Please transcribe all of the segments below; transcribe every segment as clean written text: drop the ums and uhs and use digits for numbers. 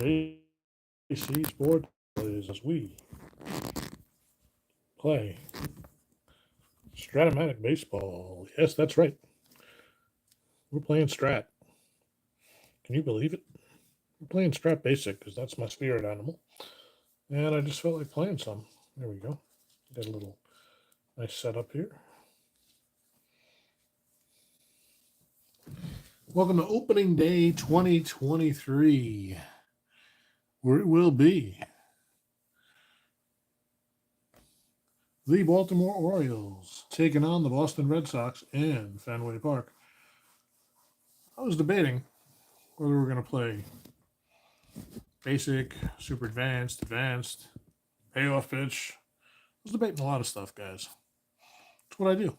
JC Sports is as we play Strat-O-Matic baseball. Yes, that's right. We're playing Strat. Can you believe it? We're playing Strat Basic because that's my spirit animal. And I just felt like playing some. There we go. Got a little nice setup here. Welcome to opening day 2023, where it will be the Baltimore Orioles taking on the Boston Red Sox in Fenway Park. I was debating whether we're going to play basic, super advanced, payoff pitch. I was debating a lot of stuff, guys. That's what I do.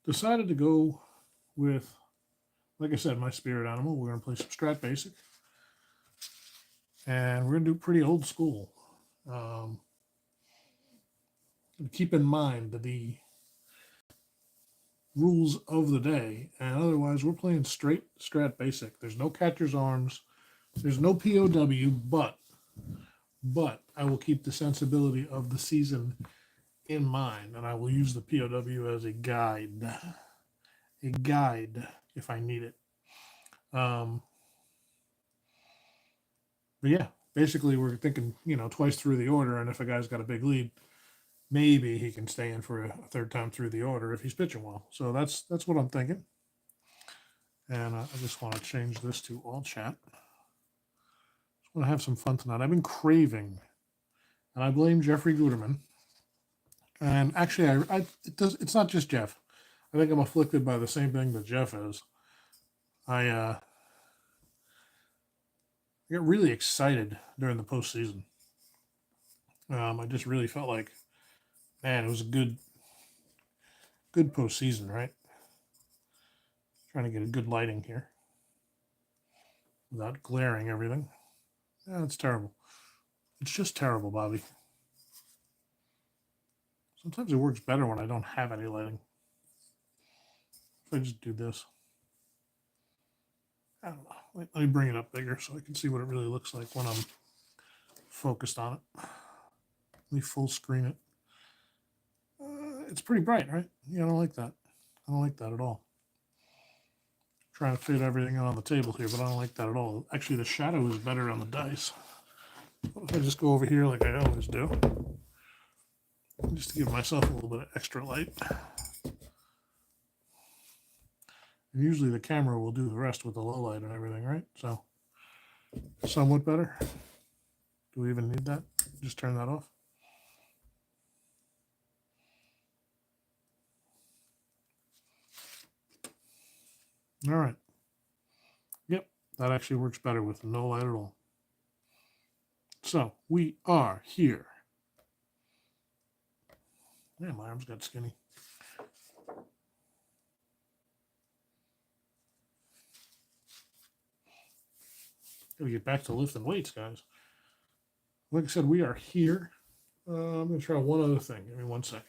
Decided to go with, like I said, my spirit animal. We're going to play some Strat Basic. And we're going to do pretty old school. Keep in mind the rules of the day, and otherwise we're playing straight Strat Basic. There's no catcher's arms, there's no POW, but I will keep the sensibility of the season in mind, and I will use the POW as a guide if I need it. But yeah, basically we're thinking, twice through the order, and if a guy's got a big lead, maybe he can stay in for a third time through the order if he's pitching well. So that's what I'm thinking. And I just want to change this to all chat. Just want to have some fun tonight. I've been craving, and I blame Jeffrey Guterman. And actually, it's not just Jeff. I think I'm afflicted by the same thing that Jeff is. I got really excited during the postseason. I just really felt like, man, it was a good postseason, right? Trying to get a good lighting here without glaring everything. Yeah, it's terrible. It's just terrible, Bobby. Sometimes it works better when I don't have any lighting. If I just do this. I don't know. Let me bring it up bigger so I can see what it really looks like when I'm focused on it. Let me full screen it. It's pretty bright, right? Yeah, I don't like that. I don't like that at all. Trying to fit everything on the table here, but I don't like that at all. Actually, the shadow is better on the dice. What if I just go over here like I always do? Just to give myself a little bit of extra light. And usually the camera will do the rest with the low light and everything, right? So, somewhat better. Do we even need that? Just turn that off. All right. Yep, that actually works better with no light at all. So, we are here. Yeah, my arms got skinny. Gotta get back to lifting weights, guys. Like I said, we are here. I'm going to try one other thing. Give me 1 second.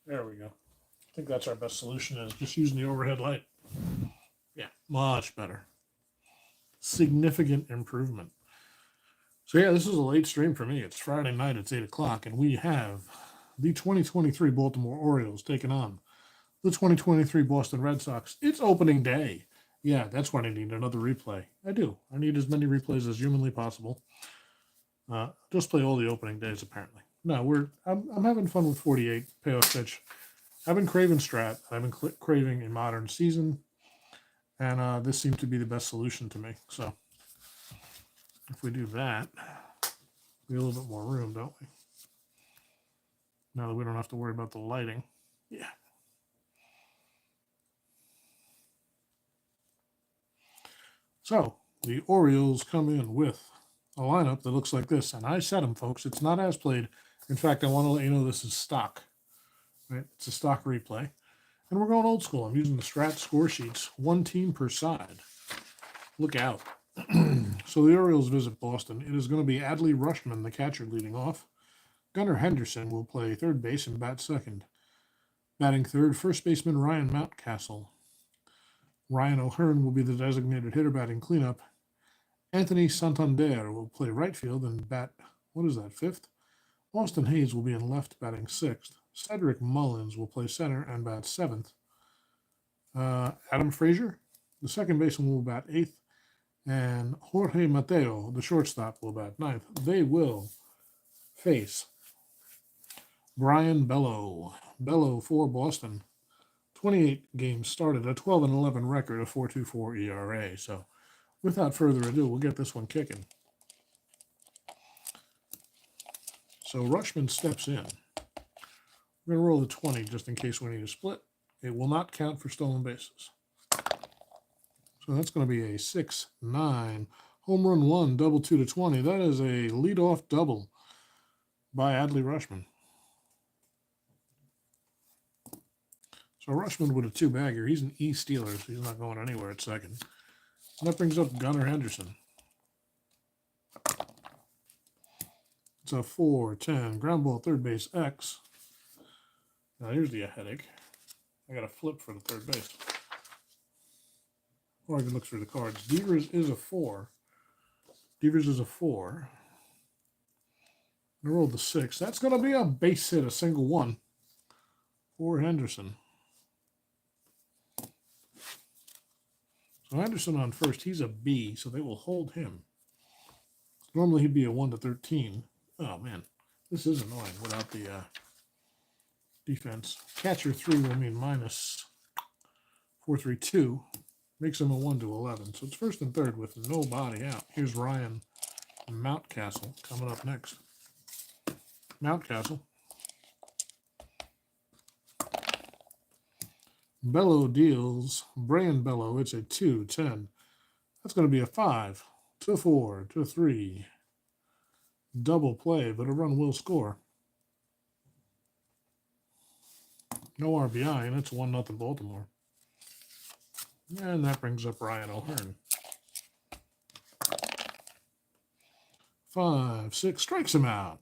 There we go. I think that's our best solution, is just using the overhead light. Yeah, much better. Significant improvement. So yeah, this is a late stream for me. It's Friday night. It's 8 o'clock, and we have the 2023 Baltimore Orioles taking on the 2023 Boston Red Sox. It's opening day. Yeah, that's what I need, another replay. I do. I need as many replays as humanly possible. Just play all the opening days, apparently. No, I'm having fun with 48 payoff pitch. I've been craving Strat. I've been craving a modern season, and this seems to be the best solution to me. So if we do that, we have a little bit more room, don't we? Now that we don't have to worry about the lighting. Yeah. So the Orioles come in with a lineup that looks like this, and I said them, folks. It's not as played. In fact, I want to let you know this is stock. Right? It's a stock replay. And we're going old school. I'm using the Strat score sheets, one team per side. Look out. So the Orioles visit Boston. It is going to be Adley Rutschman, the catcher, leading off. Gunnar Henderson will play third base and bat second. Batting third, first baseman Ryan Mountcastle. Ryan O'Hearn will be the designated hitter batting cleanup. Anthony Santander will play right field and bat, fifth? Austin Hayes will be in left batting sixth. Cedric Mullins will play center and bat seventh. Adam Frazier, the second baseman, will bat eighth. And Jorge Mateo, the shortstop, will bat ninth. They will face Brian Bello. Bello for Boston. 28 games started, a 12-11 record, a 4.24 ERA. So without further ado, we'll get this one kicking. So Rutschman steps in. We're going to roll the 20 just in case we need a split. It will not count for stolen bases. So that's going to be a 6-9. Home run 1, double 2 to 20. That is a leadoff double by Adley Rutschman. So Rutschman with a two-bagger. He's an E-stealer, so he's not going anywhere at second. And that brings up Gunnar Henderson. It's a 4-10. Ground ball, third base, X. Now here's the headache. I got to flip for the third base. Or I can look through the cards. Devers is a 4. Devers is a 4. I rolled the 6. That's going to be a base hit, a single one for Henderson. So Henderson on first, he's a B, so they will hold him. Normally he'd be a 1 to 13. Oh man, this is annoying without the defense. Catcher 3 will mean minus 4-3-2. Makes him a 1 to 11. So it's first and third with nobody out. Here's Ryan Mountcastle coming up next. Mountcastle. Bello deals. Brian Bello. It's a 2-10. That's going to be a 5-4-3. Double play, but a run will score. No RBI, and it's 1-0 Baltimore. And that brings up Ryan O'Hearn. 5-6, strikes him out.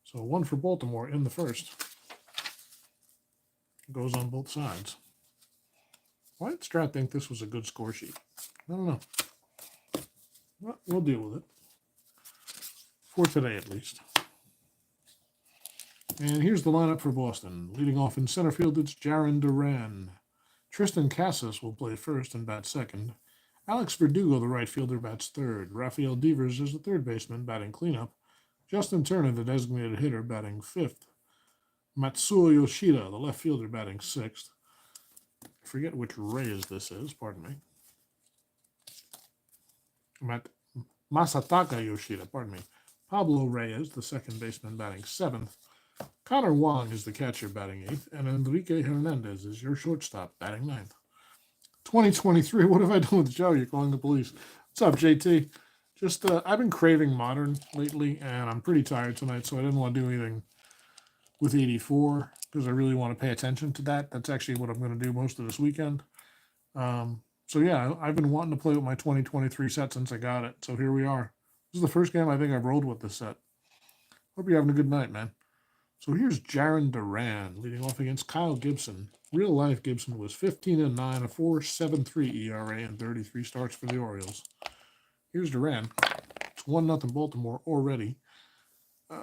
So 1 for Baltimore in the first. Goes on both sides. Why did Strat think this was a good score sheet? I don't know. Well, we'll deal with it. For today, at least. And here's the lineup for Boston. Leading off in center field, it's Jarren Duran. Tristan Casas will play first and bat second. Alex Verdugo, the right fielder, bats third. Rafael Devers is the third baseman, batting cleanup. Justin Turner, the designated hitter, batting fifth. Matsuo Yoshida, the left fielder, batting sixth. I forget which Reyes this is, pardon me. Masataka Yoshida, pardon me. Pablo Reyes, the second baseman, batting seventh. Connor Wong is the catcher, batting eighth. And Enrique Hernandez is your shortstop, batting ninth. 2023, what have I done with Joe? You're calling the police. What's up, JT? Just, I've been craving modern lately, and I'm pretty tired tonight, so I didn't want to do anything with 84 because I really want to pay attention to that. That's actually what I'm going to do most of this weekend. So yeah, I've been wanting to play with my 2023 set since I got it. So here we are. This is the first game I think I've rolled with this set. Hope you're having a good night, man. So here's Jarren Duran leading off against Kyle Gibson. Real life Gibson was 15-9, a 4.73 ERA, and 33 starts for the Orioles. Here's Duran. It's 1-0 Baltimore already.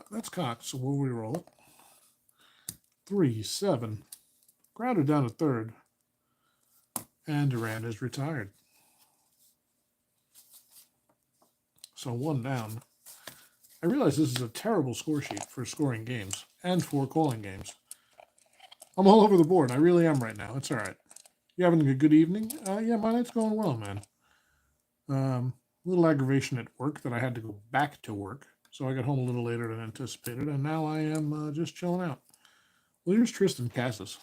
That's cocked, so we'll re-roll it. 3-7. Grounded down to third. And Duran is retired. So 1 down. I realize this is a terrible score sheet for scoring games and for calling games. I'm all over the board. I really am right now. It's all right. You having a good evening? Yeah, my night's going well, man. A little aggravation at work that I had to go back to work. So I got home a little later than anticipated, and now I am just chilling out. Well, here's Tristan Casas.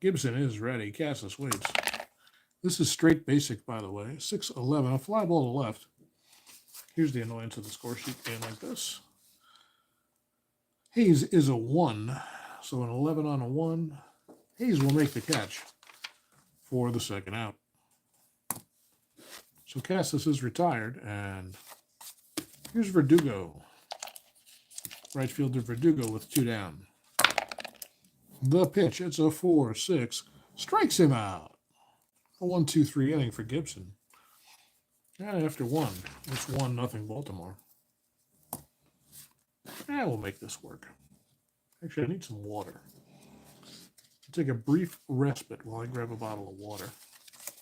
Gibson is ready. Casas waits. This is straight basic, by the way. 6-11, a fly ball to left. Here's the annoyance of the score sheet being like this. Hayes is a 1, so an 11 on a 1. Hayes will make the catch for the second out. So Casas is retired, and Here's Verdugo. Right fielder Verdugo with 2 down. The pitch, it's a 4-6. Strikes him out. A 1-2-3 inning for Gibson. And after 1, it's 1-0 Baltimore. And we'll make this work. Actually, I need some water. I'll take a brief respite while I grab a bottle of water.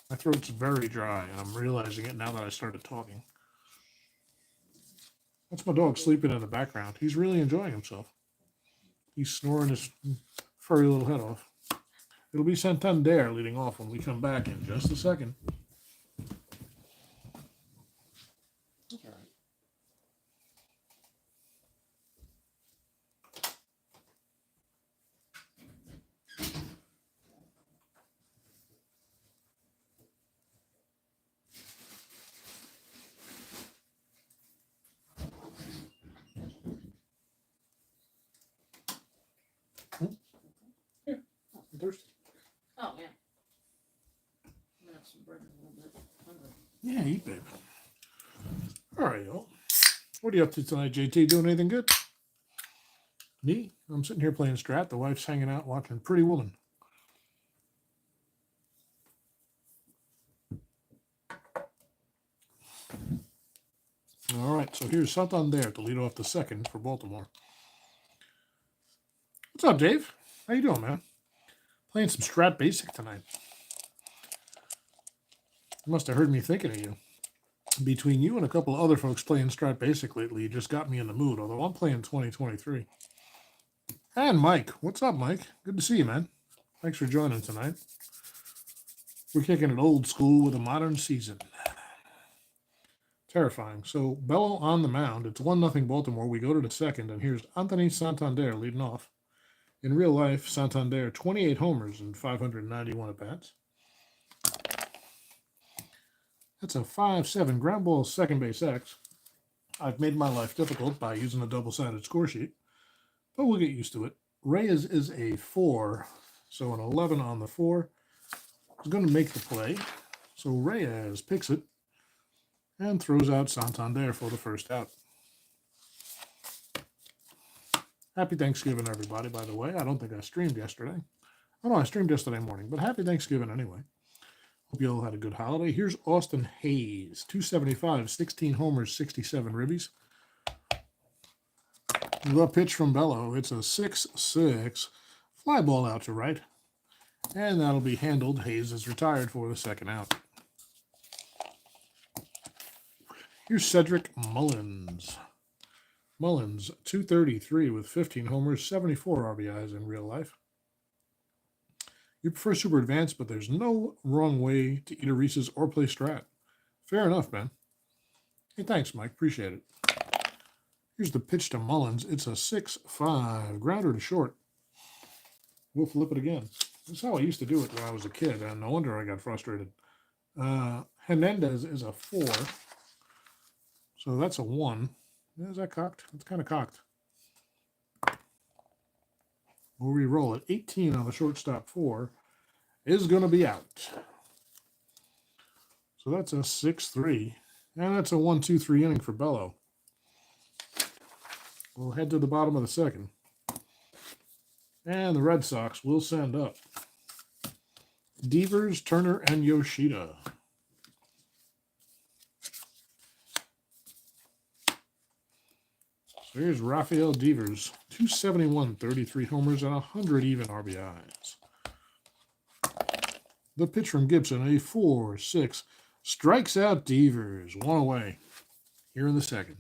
My throat's very dry, and I'm realizing it now that I started talking. That's my dog sleeping in the background. He's really enjoying himself. He's snoring his furry little head off. It'll be Santander leading off when we come back in just a second. All right. I'm thirsty. Oh, yeah. I'm going to have some bread in a little bit. Hungry. Yeah, eat, baby. All right, y'all. What are you up to tonight, JT? Doing anything good? Me? I'm sitting here playing Strat. The wife's hanging out watching Pretty Woman. All right, so here's Santander to lead off the second for Baltimore. What's up, Dave? How you doing, man? Playing some Strat Basic tonight. You must have heard me thinking of you. Between you and a couple of other folks playing Strat Basic lately, you just got me in the mood, although I'm playing 2023. And Mike. What's up, Mike? Good to see you, man. Thanks for joining tonight. We're kicking it old school with a modern season. Terrifying. So, Bello on the mound. It's 1-0 Baltimore. We go to the second, and here's Anthony Santander leading off. In real life, Santander, 28 homers and 591 at-bats. That's a 5-7 ground ball second base X. I've made my life difficult by using a double-sided score sheet, but we'll get used to it. Reyes is a 4, so an 11 on the 4 is going to make the play. So Reyes picks it and throws out Santander for the first out. Happy Thanksgiving, everybody, by the way. I don't think I streamed yesterday. Oh, no, I streamed yesterday morning, but happy Thanksgiving anyway. Hope you all had a good holiday. Here's Austin Hayes, 275, 16 homers, 67 ribbies. The pitch from Bello, it's a 6-6 fly ball out to right. And that'll be handled. Hayes is retired for the second out. Here's Cedric Mullins. Mullins, 233 with 15 homers, 74 RBIs in real life. You prefer Super Advanced, but there's no wrong way to eat a Reese's or play Strat. Fair enough, man. Hey, thanks, Mike. Appreciate it. Here's the pitch to Mullins. It's a 6-5 grounder to short. We'll flip it again. That's how I used to do it when I was a kid, and no wonder I got frustrated. Hernandez is a 4. So that's a 1. Is that cocked? It's kind of cocked. We'll re-roll it. 18 on the shortstop 4 is going to be out. So that's a 6-3. And that's a 1-2-3 inning for Bello. We'll head to the bottom of the second. And the Red Sox will send up Devers, Turner, and Yoshida. So here's Rafael Devers, 271, 33 homers, and 100 even RBIs. The pitch from Gibson, a 4-6, strikes out Devers, 1 away here in the second.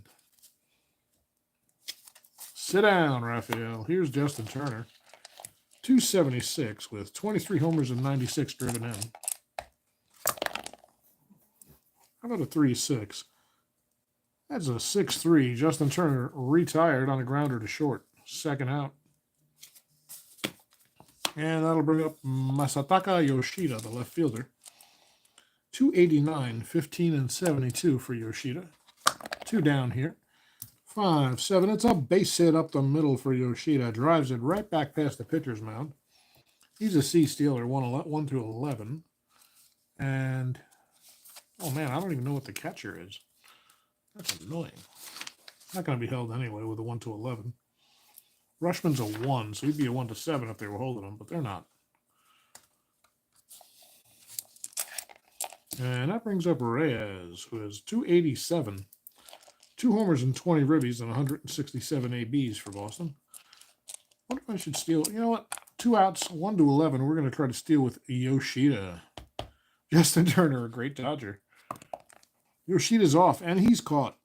Sit down, Rafael. Here's Justin Turner, 276 with 23 homers and 96 driven in. How about a 3-6? That's a 6-3. Justin Turner retired on a grounder to short. Second out. And that'll bring up Masataka Yoshida, the left fielder. 289, 15 and 72 for Yoshida. 2 down here. 5-7. It's a base hit up the middle for Yoshida. Drives it right back past the pitcher's mound. He's a C-stealer, 1 through 11. And, oh man, I don't even know what the catcher is. That's annoying. Not going to be held anyway with a 1 to 11. Rushman's a 1, so he'd be a 1 to 7 if they were holding him, but they're not. And that brings up Reyes, who has 287, 2 homers and 20 ribbies and 167 ABs for Boston. I wonder if I should steal. You know what? 2 outs, 1 to 11. We're going to try to steal with Yoshida. Justin Turner, a great Dodger. Yoshida's off, and he's caught.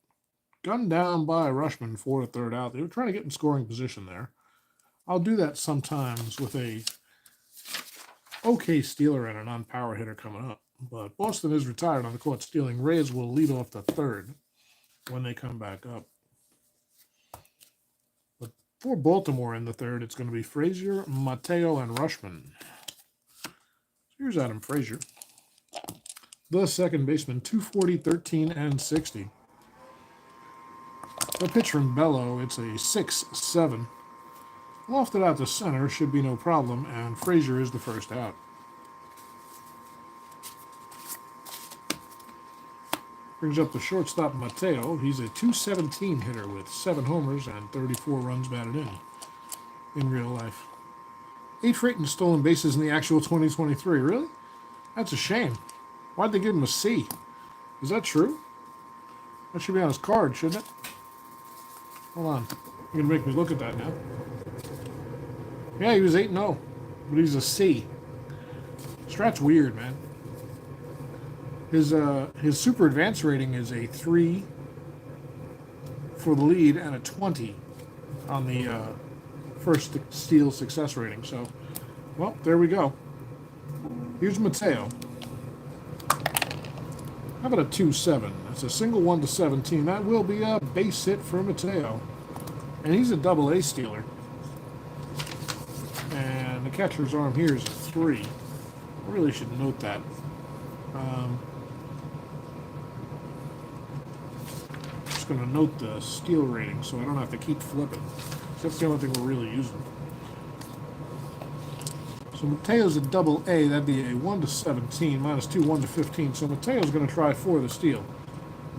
Gunned down by Rushman for a 3rd out. They were trying to get in scoring position there. I'll do that sometimes with a okay stealer and a non-power hitter coming up. But Boston is retired on the caught stealing. Reyes will lead off the 3rd when they come back up. But for Baltimore in the 3rd, it's going to be Frazier, Mateo, and Rushman. So here's Adam Frazier. The second baseman, 240, 13, and 60. The pitch from Bello, it's a 6-7. Lofted out to center, should be no problem, and Frazier is the first out. Brings up the shortstop, Mateo. He's a 217 hitter with 7 homers and 34 runs batted in real life. 8 freighting stolen bases in the actual 2023. Really? That's a shame. Why'd they give him a C? Is that true? That should be on his card, shouldn't it? Hold on. You're going to make me look at that now. Yeah, he was 8-0, but he's a C. Strat's weird, man. His super advanced rating is a 3 for the lead and a 20 on the first steal success rating. So, well, there we go. Here's Mateo. How about a 2-7? That's a single 1 to 17. That will be a base hit for Mateo. And he's a double-A stealer. And the catcher's arm here is a 3. I really should note that. Just going to note the steal rating so I don't have to keep flipping. That's the only thing we're really using. So Mateo's a double-A. That'd be a 1 to 17 minus 2, 1 to 15. So Mateo's going to try for the steal.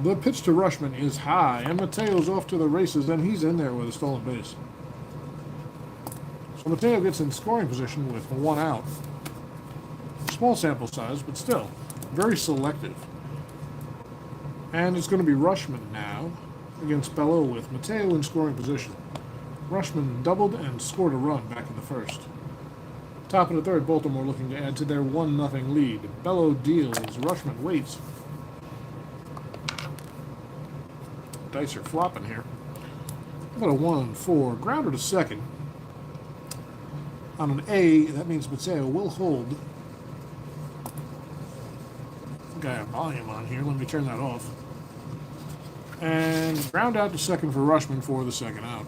The pitch to Rushman is high, and Mateo's off to the races, and he's in there with a stolen base. So Mateo gets in scoring position with 1 out. Small sample size, but still very selective. And it's going to be Rushman now against Bello with Mateo in scoring position. Rushman doubled and scored a run back in the 1st. Top of the 3rd, Baltimore looking to add to their 1-0 lead. Bello deals. Rushman waits. Dice are flopping here. How about a 1-4? Grounder to 2nd. On an A, that means Mateo will hold. I think I have volume on here. Let me turn that off. And ground out to 2nd for Rushman for the 2nd out.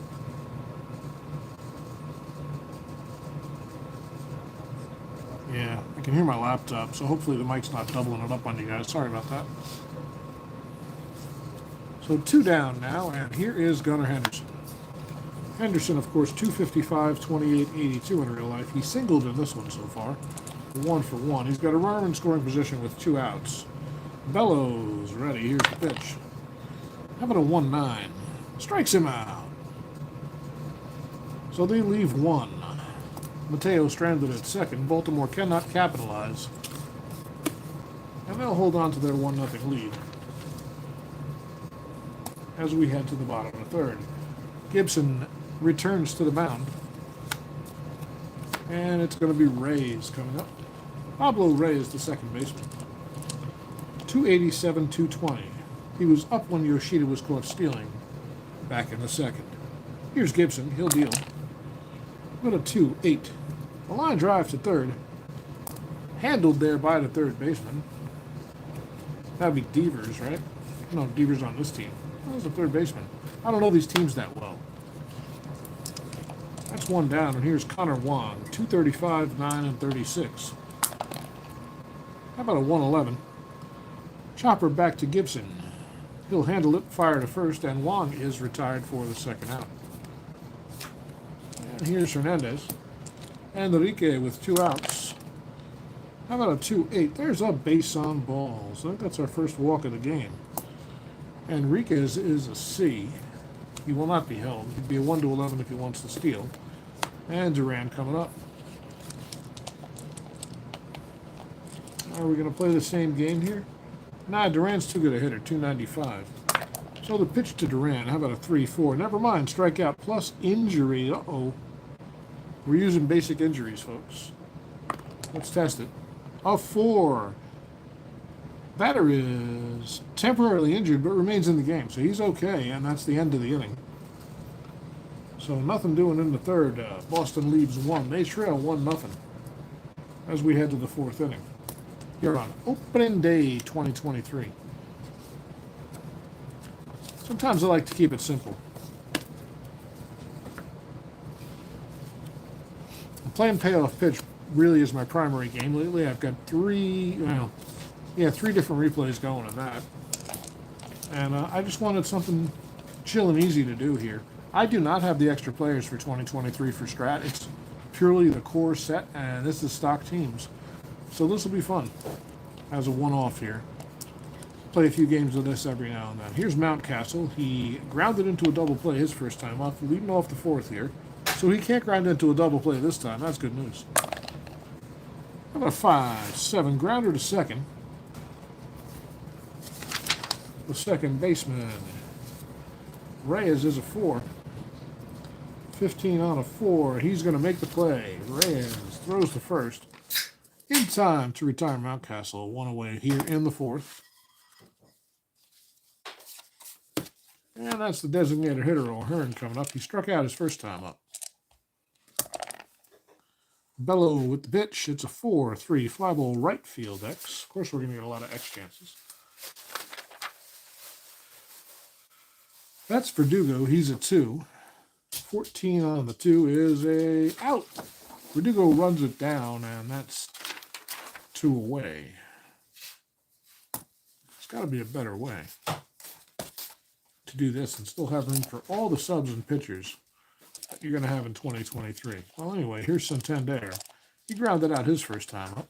Yeah, I can hear my laptop, so hopefully the mic's not doubling it up on you guys. Sorry about that. So 2 down now, and here is Gunnar Henderson. Henderson, of course, 255, 28, 82 in real life. He singled in this one so far. 1 for 1. He's got a runner in scoring position with 2 outs. Bellows ready. Here's the pitch. How about a 1-9? Strikes him out. So they leave 1. Mateo stranded at 2nd. Baltimore cannot capitalize. And they'll hold on to their 1-0 lead as we head to the bottom of the 3rd. Gibson returns to the mound. And it's going to be Reyes coming up. Pablo Reyes, the 2nd baseman. 287, 220. He was up when Yoshida was caught stealing back in the 2nd. Here's Gibson. He'll deal. What a 2-8. A line drive to 3rd. Handled there by the 3rd baseman. That'd be Devers, right? No, Devers on this team. That was the 3rd baseman. I don't know these teams that well. That's 1 down, and here's Connor Wong. 235, 9, and 36. How about a 1-11? Chopper back to Gibson. He'll handle it, fire to 1st, and Wong is retired for the 2nd out. And here's Hernandez. Enrique with 2 outs. How about a 2-8? There's a base on balls. I think that's our first walk of the game. Enriquez is a C. He will not be held. He'd be a 1-11 if he wants to steal. And Duran coming up. Are we going to play the same game here? Nah, Duran's too good a hitter, 295. So the pitch to Duran, how about a 3-4? Never mind, strikeout plus injury. Uh-oh. We're using basic injuries, folks. Let's test it. A 4. Batter is temporarily injured, but remains in the game, so he's okay, and that's the end of the inning. So nothing doing in the third. Boston leaves 1. They trail 1-0 as we head to the 4th inning. Here on opening day 2023. Sometimes I like to keep it simple. Playing payoff pitch really is my primary game lately. I've got 3 different replays going on that. And I just wanted something chill and easy to do here. I do not have the extra players for 2023 for Strat. It's purely the core set, and this is stock teams. So this will be fun as a one-off here. Play a few games of this every now and then. Here's Mountcastle. He grounded into a double play his first time off, leading off the 4th here. So he can't grind into a double play this time. That's good news. How about a 5-7 grounder to second? The second baseman. Reyes is a 4. 15 on a 4. He's going to make the play. Reyes throws to first. In time to retire Mountcastle. 1 away here in the 4th. And that's the designated hitter, O'Hearn, coming up. He struck out his first time up. Bello with the pitch. It's a 4-3 fly ball right field X. Of course, we're going to get a lot of X chances. That's Verdugo. He's a 2. 14 on the 2 is a out. Verdugo runs it down, and that's 2 away. There's got to be a better way to do this and still have room for all the subs and pitchers that you're going to have in 2023. Well, anyway, here's Santander. He grounded out his first time up.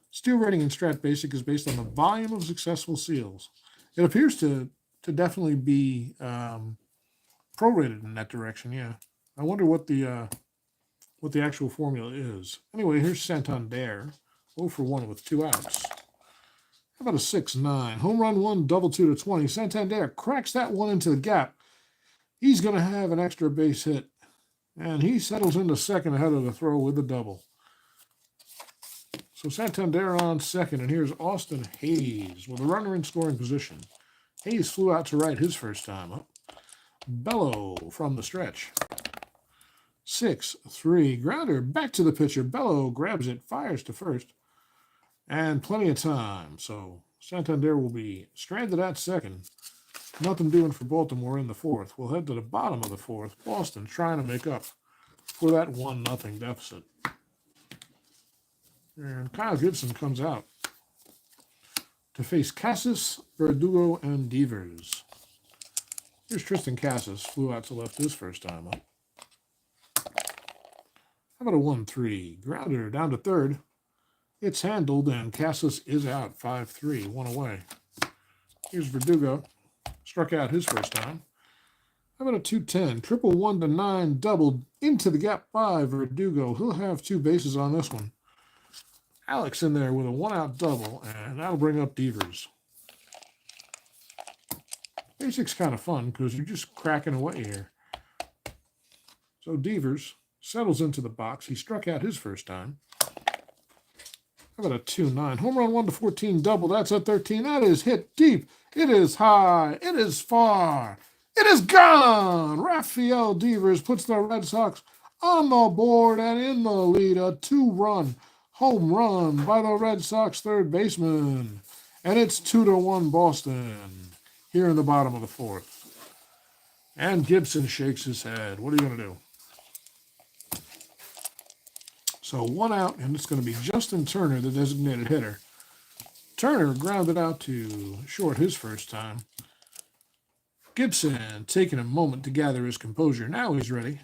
Steal rating in Strat Basic is based on the volume of successful seals. It appears to definitely be prorated in that direction, yeah. I wonder what the actual formula is. Anyway, here's Santander. 0 for 1 with 2 outs. How about a 6-9? Home run 1, double 2 to 20. Santander cracks that one into the gap. He's going to have an extra base hit. And he settles into second ahead of the throw with the double. So Santander on second. And here's Austin Hayes with a runner in scoring position. Hayes flew out to right his first time up. Bello from the stretch. 6-3. Grounder back to the pitcher. Bello grabs it, fires to first. And plenty of time. So Santander will be stranded at second. Nothing doing for Baltimore in the 4th. We'll head to the bottom of the 4th. Boston trying to make up for that 1-0 deficit. And Kyle Gibson comes out to face Casas, Verdugo, and Devers. Here's Tristan Casas. Flew out to left his first time up. How about a 1-3? Grounder down to third. It's handled, and Casas is out. 5-3, 1 away. Here's Verdugo. Struck out his first time. How about a 2-10? Triple 1 to 9, doubled into the gap by Verdugo. He'll have 2 bases on this one. Alex in there with a 1-out double, and that'll bring up Devers. Basic's kind of fun because you're just cracking away here. So Devers settles into the box. He struck out his first time. How about a 2-9? Home run 1 to 14 double. That's a 13. That is hit deep. It is high. It is far. It is gone. Rafael Devers puts the Red Sox on the board and in the lead. A 2-run home run by the Red Sox third baseman. And it's 2-1 Boston here in the bottom of the 4th. And Gibson shakes his head. What are you going to do? So 1 out, and it's going to be Justin Turner, the designated hitter. Turner grounded out to short his first time. Gibson taking a moment to gather his composure. Now he's ready.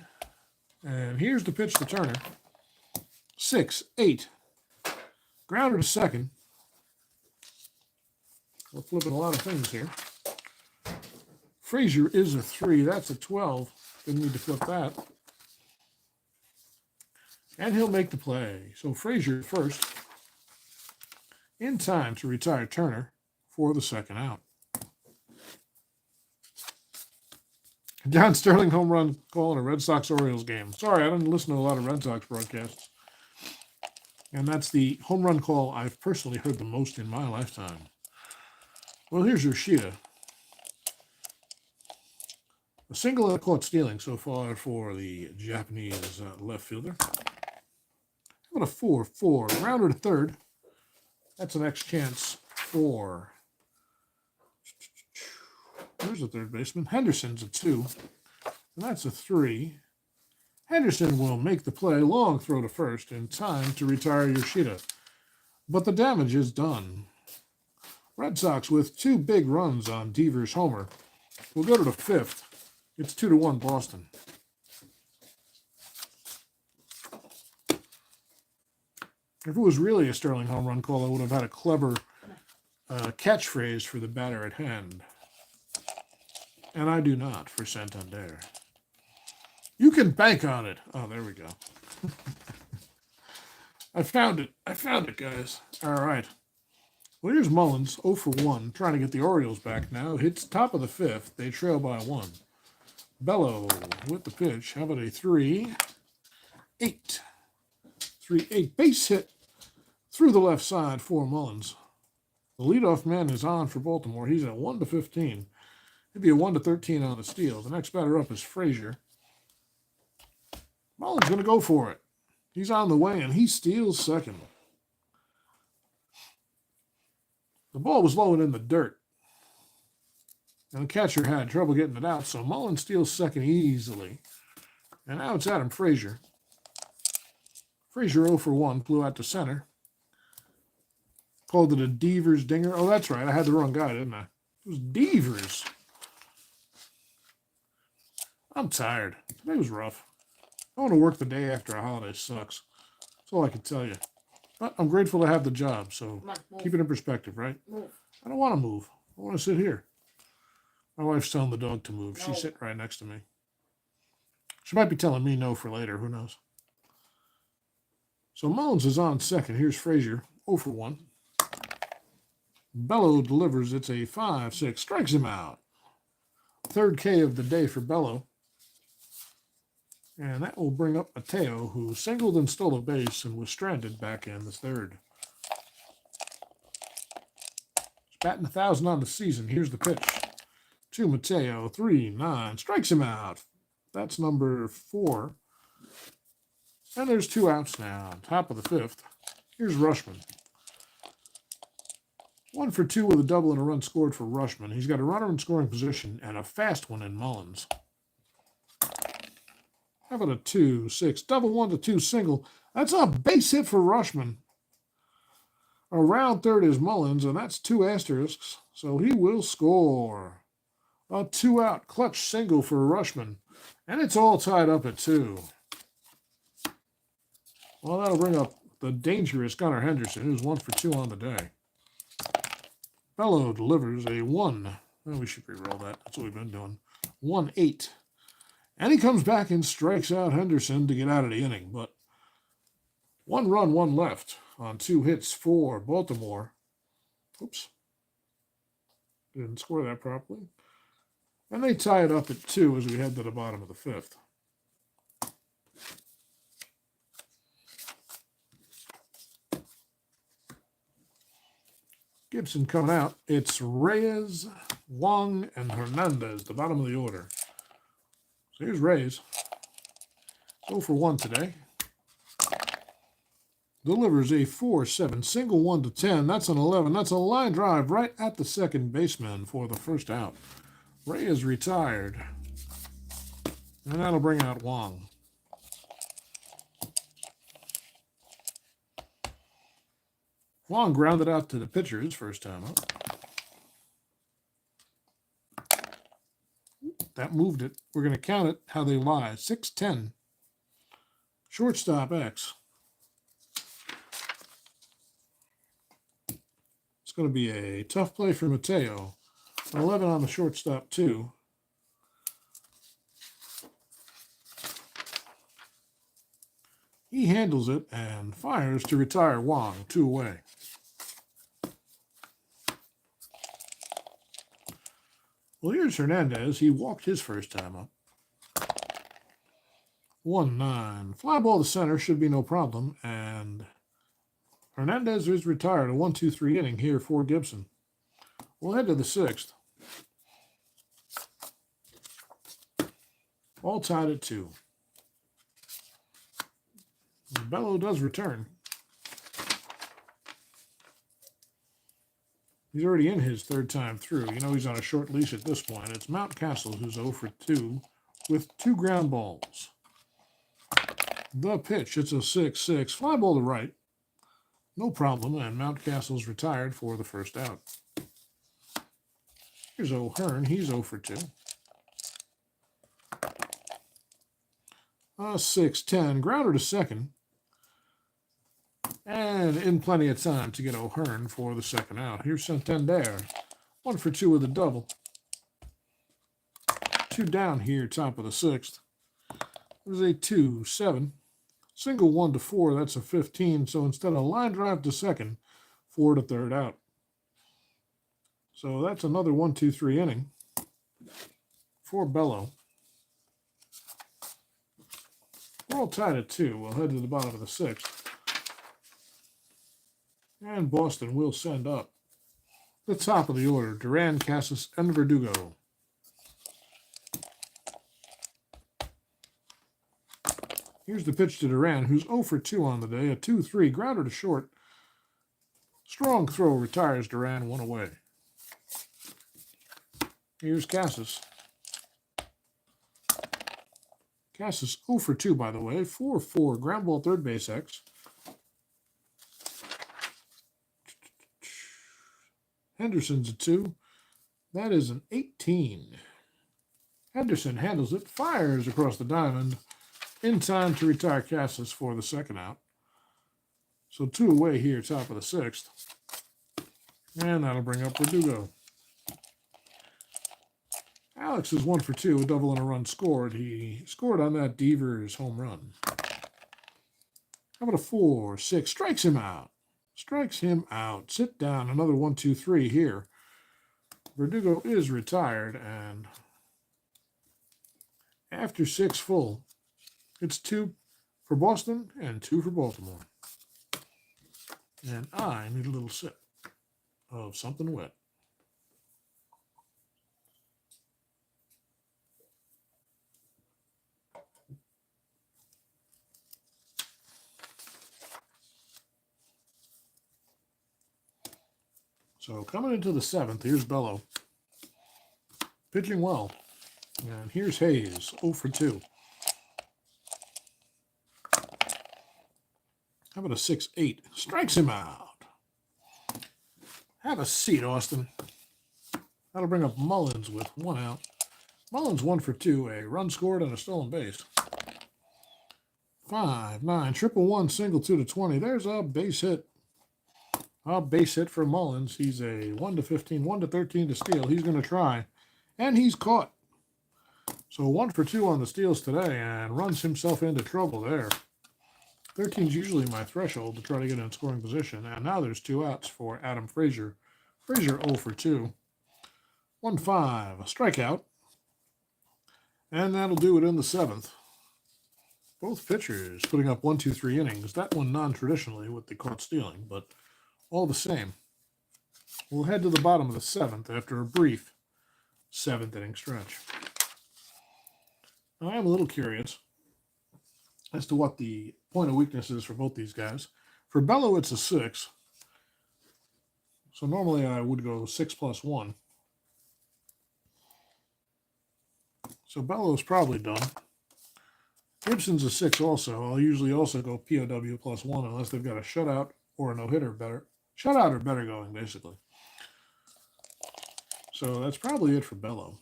And here's the pitch to Turner. 6-8. Grounder to second. We're flipping a lot of things here. Frazier is a 3. That's a 12. Didn't need to flip that. And he'll make the play. So Frazier first, in time to retire Turner for the second out. John Sterling home run call in a Red Sox-Orioles game. Sorry, I didn't listen to a lot of Red Sox broadcasts. And that's the home run call I've personally heard the most in my lifetime. Well, here's Yoshida. A single and a caught stealing so far for the Japanese left fielder. How about a 4-4? Rounder to third. That's the next chance for... There's a third baseman. Henderson's a 2. And that's a 3. Henderson will make the play. Long throw to first in time to retire Yoshida. But the damage is done. Red Sox with 2 big runs on Devers' homer. We'll go to the 5th. It's 2-1 Boston. If it was really a Sterling home run call, I would have had a clever catchphrase for the batter at hand. And I do not for Santander. You can bank on it. Oh, there we go. I found it. I found it, guys. All right. Well, here's Mullins, 0 for 1, trying to get the Orioles back now. Hits top of the 5th. They trail by 1. Bello with the pitch. How about a 3-8? 3-8 base hit through the left side for Mullins. The leadoff man is on for Baltimore. He's at 1-15. He'd be a 1-13 on the steal. The next batter up is Frazier. Mullins going to go for it. He's on the way, and he steals second. The ball was low and in the dirt. And the catcher had trouble getting it out, so Mullins steals second easily. And now it's Adam Frazier. Frazier 0 for 1, flew out to center. Called it a Devers dinger. Oh, that's right. I had the wrong guy, didn't I? It was Devers. I'm tired. Today was rough. I want to work the day after a holiday sucks. That's all I can tell you. But I'm grateful to have the job, so keep it in perspective, right? Move. I don't want to move. I want to sit here. My wife's telling the dog to move. No. She's sitting right next to me. She might be telling me no for later. Who knows? So Mullins is on second. Here's Frazier, 0 for 1. Bello delivers. It's a 5-6. Strikes him out. Third K of the day for Bello. And that will bring up Mateo, who singled and stole a base and was stranded back in the third. He's batting 1,000 on the season. Here's the pitch to Mateo. 3-9. Strikes him out. That's number 4. And there's 2 outs now. Top of the 5th. Here's Rushman. 1 for 2 with a double and a run scored for Rushman. He's got a runner in scoring position and a fast one in Mullins. How about a 2-6? Double 1 to 2 single. That's a base hit for Rushman. Around third is Mullins, and that's 2 asterisks, so he will score. A 2-out clutch single for Rushman, and it's all tied up at 2. Well, that'll bring up the dangerous Gunnar Henderson, who's 1 for 2 on the day. Bello delivers a 1. Well, we should re-roll that. That's what we've been doing. 1-8. And he comes back and strikes out Henderson to get out of the inning. But 1 run, 1 left on 2 hits for Baltimore. Oops. Didn't score that properly. And they tie it up at 2 as we head to the bottom of the 5th. Gibson coming out. It's Reyes, Wong, and Hernandez, the bottom of the order. So here's Reyes. 0 for 1 today. Delivers a 4-7, single 1 to 10. That's an 11. That's a line drive right at the second baseman for the first out. Reyes retired. And that'll bring out Wong. Wong grounded out to the pitcher his first time up. That moved it. We're going to count it how they lie. 6-10. Shortstop X. It's going to be a tough play for Mateo. 11 on the shortstop, too. He handles it and fires to retire Wong, 2 away. Well, here's Hernandez. He walked his first time up. 1-9. Fly ball to center should be no problem. And Hernandez is retired. A 1-2-3 inning here for Gibson. We'll head to the 6th. All tied at 2. Bello does return. He's already in his 3rd time through. You know he's on a short leash at this point. It's Mountcastle who's 0 for 2 with 2 ground balls. The pitch, it's a 6-6. Fly ball to right. No problem, and Mountcastle's retired for the first out. Here's O'Hearn. He's 0 for 2. 6-10. Grounder to second. And in plenty of time to get O'Hearn for the second out. Here's Santander. 1 for 2 with a double. 2 down here, top of the 6th. There's a 2-7. Single 1 to 4, that's a 15. So instead of line drive to second, 4 to third out. So that's another 1-2-3 inning for Bello. We're all tied at 2. We'll head to the bottom of the 6th. And Boston will send up the top of the order, Duran, Casas, and Verdugo. Here's the pitch to Duran, who's 0 for 2 on the day, a 2-3, grounder to short. Strong throw retires Duran, 1 away. Here's Casas. Casas 0 for 2, by the way, 4-4, ground ball, third base X. Henderson's a 2. That is an 18. Henderson handles it, fires across the diamond, in time to retire Casas for the second out. So 2 away here, top of the 6th. And that'll bring up Verdugo. Alex is 1 for 2, a double and a run scored. He scored on that Devers home run. How about a 4-6? Strikes him out. Strikes him out. Sit down. Another 1-2-3 here. Verdugo is retired, and after 6 full, it's 2 for Boston and 2 for Baltimore. And I need a little sip of something wet. So coming into the 7th, here's Bello. Pitching well. And here's Hayes, 0 for 2. How about a 6-8? Strikes him out. Have a seat, Austin. That'll bring up Mullins with 1 out. Mullins 1 for 2, a run scored and a stolen base. 5-9, triple 1, single 2 to 20. There's a base hit. A base hit for Mullins. He's a 1 to 15, 1 to 13 to steal. He's going to try, and he's caught. So 1 for 2 on the steals today, and runs himself into trouble there. 13 is usually my threshold to try to get in scoring position, and now there's 2 outs for Adam Frazier. Frazier 0 for 2. 1-5, a strikeout, and that'll do it in the 7th. Both pitchers putting up 1-2-3 innings. That one non-traditionally with the caught stealing, but all the same. We'll head to the bottom of the 7th after a brief 7th inning stretch. Now, I am a little curious as to what the point of weakness is for both these guys. For Bello, it's a 6. So normally I would go 6+1. So Bello's probably done. Gibson's a 6 also. I'll usually also go POW +1 unless they've got a shutout or a no-hitter better. Shutout or better going, basically. So that's probably it for Bello.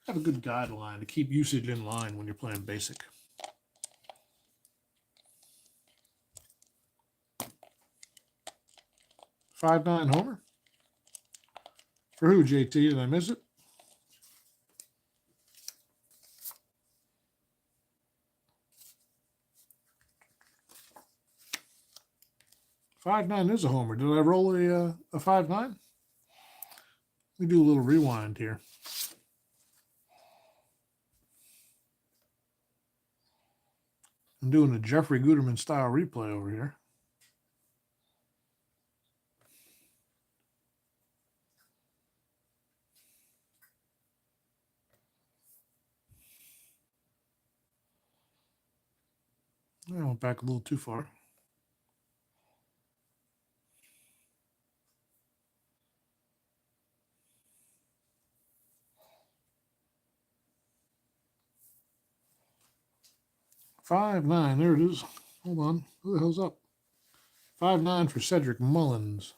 Have a good guideline to keep usage in line when you're playing basic. .59 homer. For who, JT? Did I miss it? 5-9 is a homer. Did I roll a 5-9? Let me do a little rewind here. I'm doing a Jeffrey Guterman style replay over here. I went back a little too far. Five nine, there it is. Hold on, who the hell's up? 5-9 for Cedric Mullins.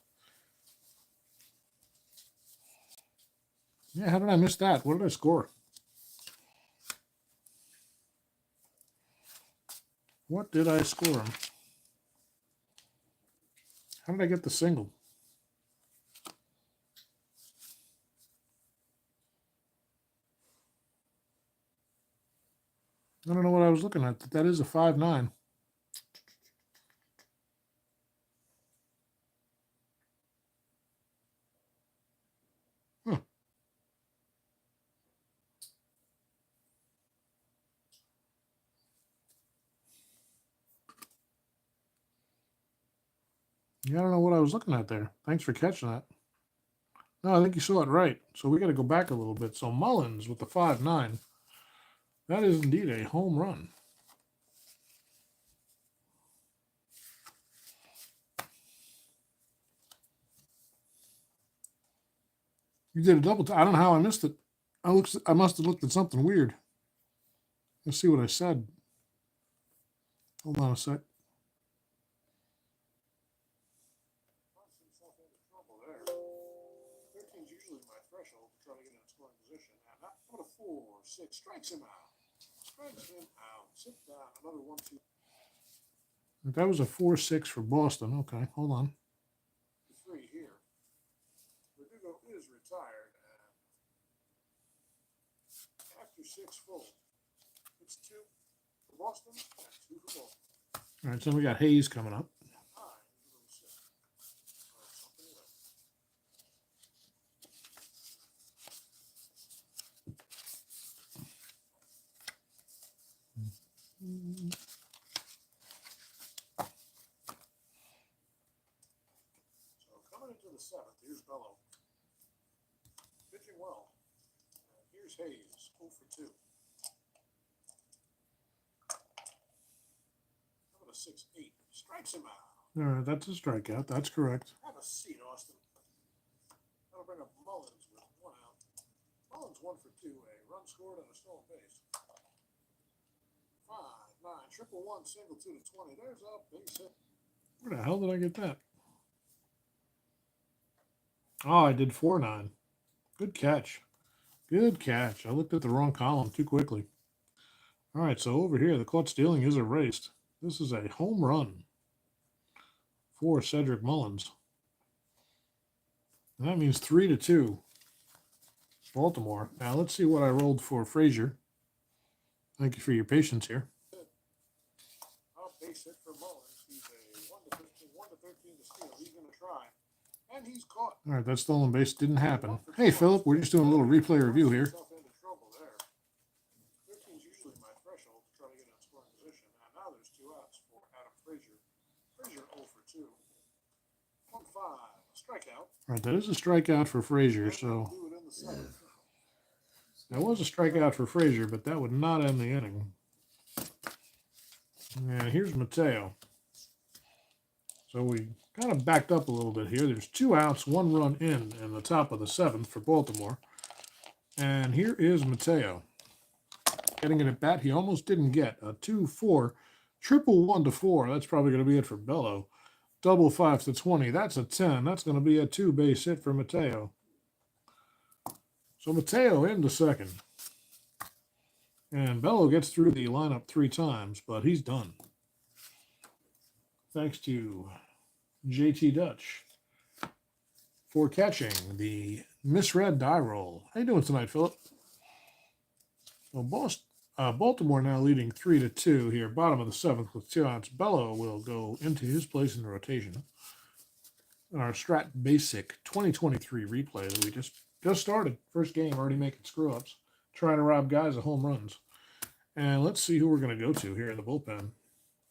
Yeah, how did I miss that? What did I score? What did I score him? How did I get the single? I don't know what I was looking at. That is a 5-9. Huh. Yeah, I don't know what I was looking at there. Thanks for catching that. No, I think you saw it right. So we got to go back a little bit. So Mullins with the 5-9. That is indeed a home run. You did a double. I don't know how I missed it. I must have looked at something weird. Let's see what I said. Hold on a sec. Usually my threshold to try to get in a scoring position. And that put a 4-6 strikes him out. Strikes him out. Sit down. Another 1-2. That was a 4-6 for Boston. Okay, hold on. 3 here. Verdugo is retired. And after 6 full, it's 2 for Boston and 2 for Boston. All right, so we got Hayes coming up. So coming into the 7th, here's Bello. Pitching well. And here's Hayes, 0 for 2. Coming to 6-8. Strikes him out. All right, that's a strikeout. That's correct. Have a seat, Austin. That'll bring up Mullins with 1 out. Mullins 1 for 2. A run scored and a stolen base. 5-9, triple 1, single 2 to 20. There's a base hit. Where the hell did I get that? Oh, I did 4-9. Good catch. Good catch. I looked at the wrong column too quickly. All right, so over here, the caught stealing is erased. This is a home run for Cedric Mullins. And that means 3-2. Baltimore. Now, let's see what I rolled for Frazier. Thank you for your patience here. Base hit for Mullins. He's a 1-13 to steal. He's going to try. And he's caught. All right, that stolen base didn't happen. Hey, Philip, we're just doing a little replay review here. 13's usually my threshold to try to get in a scoring position. And now there's 2 outs for Adam Frazier. Frazier 0 for 2. 1-5. Strikeout. All right, that is a strikeout for Frazier, so that was a strikeout for Frazier, but that would not end the inning. And here's Mateo. So we kind of backed up a little bit here. There's 2 outs, 1 run in the top of the 7th for Baltimore. And here is Mateo. Getting it at bat, he almost didn't get a 2-4, triple 1 to 4. That's probably going to be it for Bello. Double 5 to 20. That's a 10. That's going to be a 2-base hit for Mateo. So Mateo into second. And Bello gets through the lineup 3 times, but he's done. Thanks to JT Dutch for catching the misread die roll. How you doing tonight, Philip? Well, Baltimore now leading 3-2 here, bottom of the 7th with 2 outs. Bello will go into his place in the rotation. And our Strat-Basic 2023 replay that we just started. First game, already making screw-ups. Trying to rob guys of home runs. And let's see who we're going to go to here in the bullpen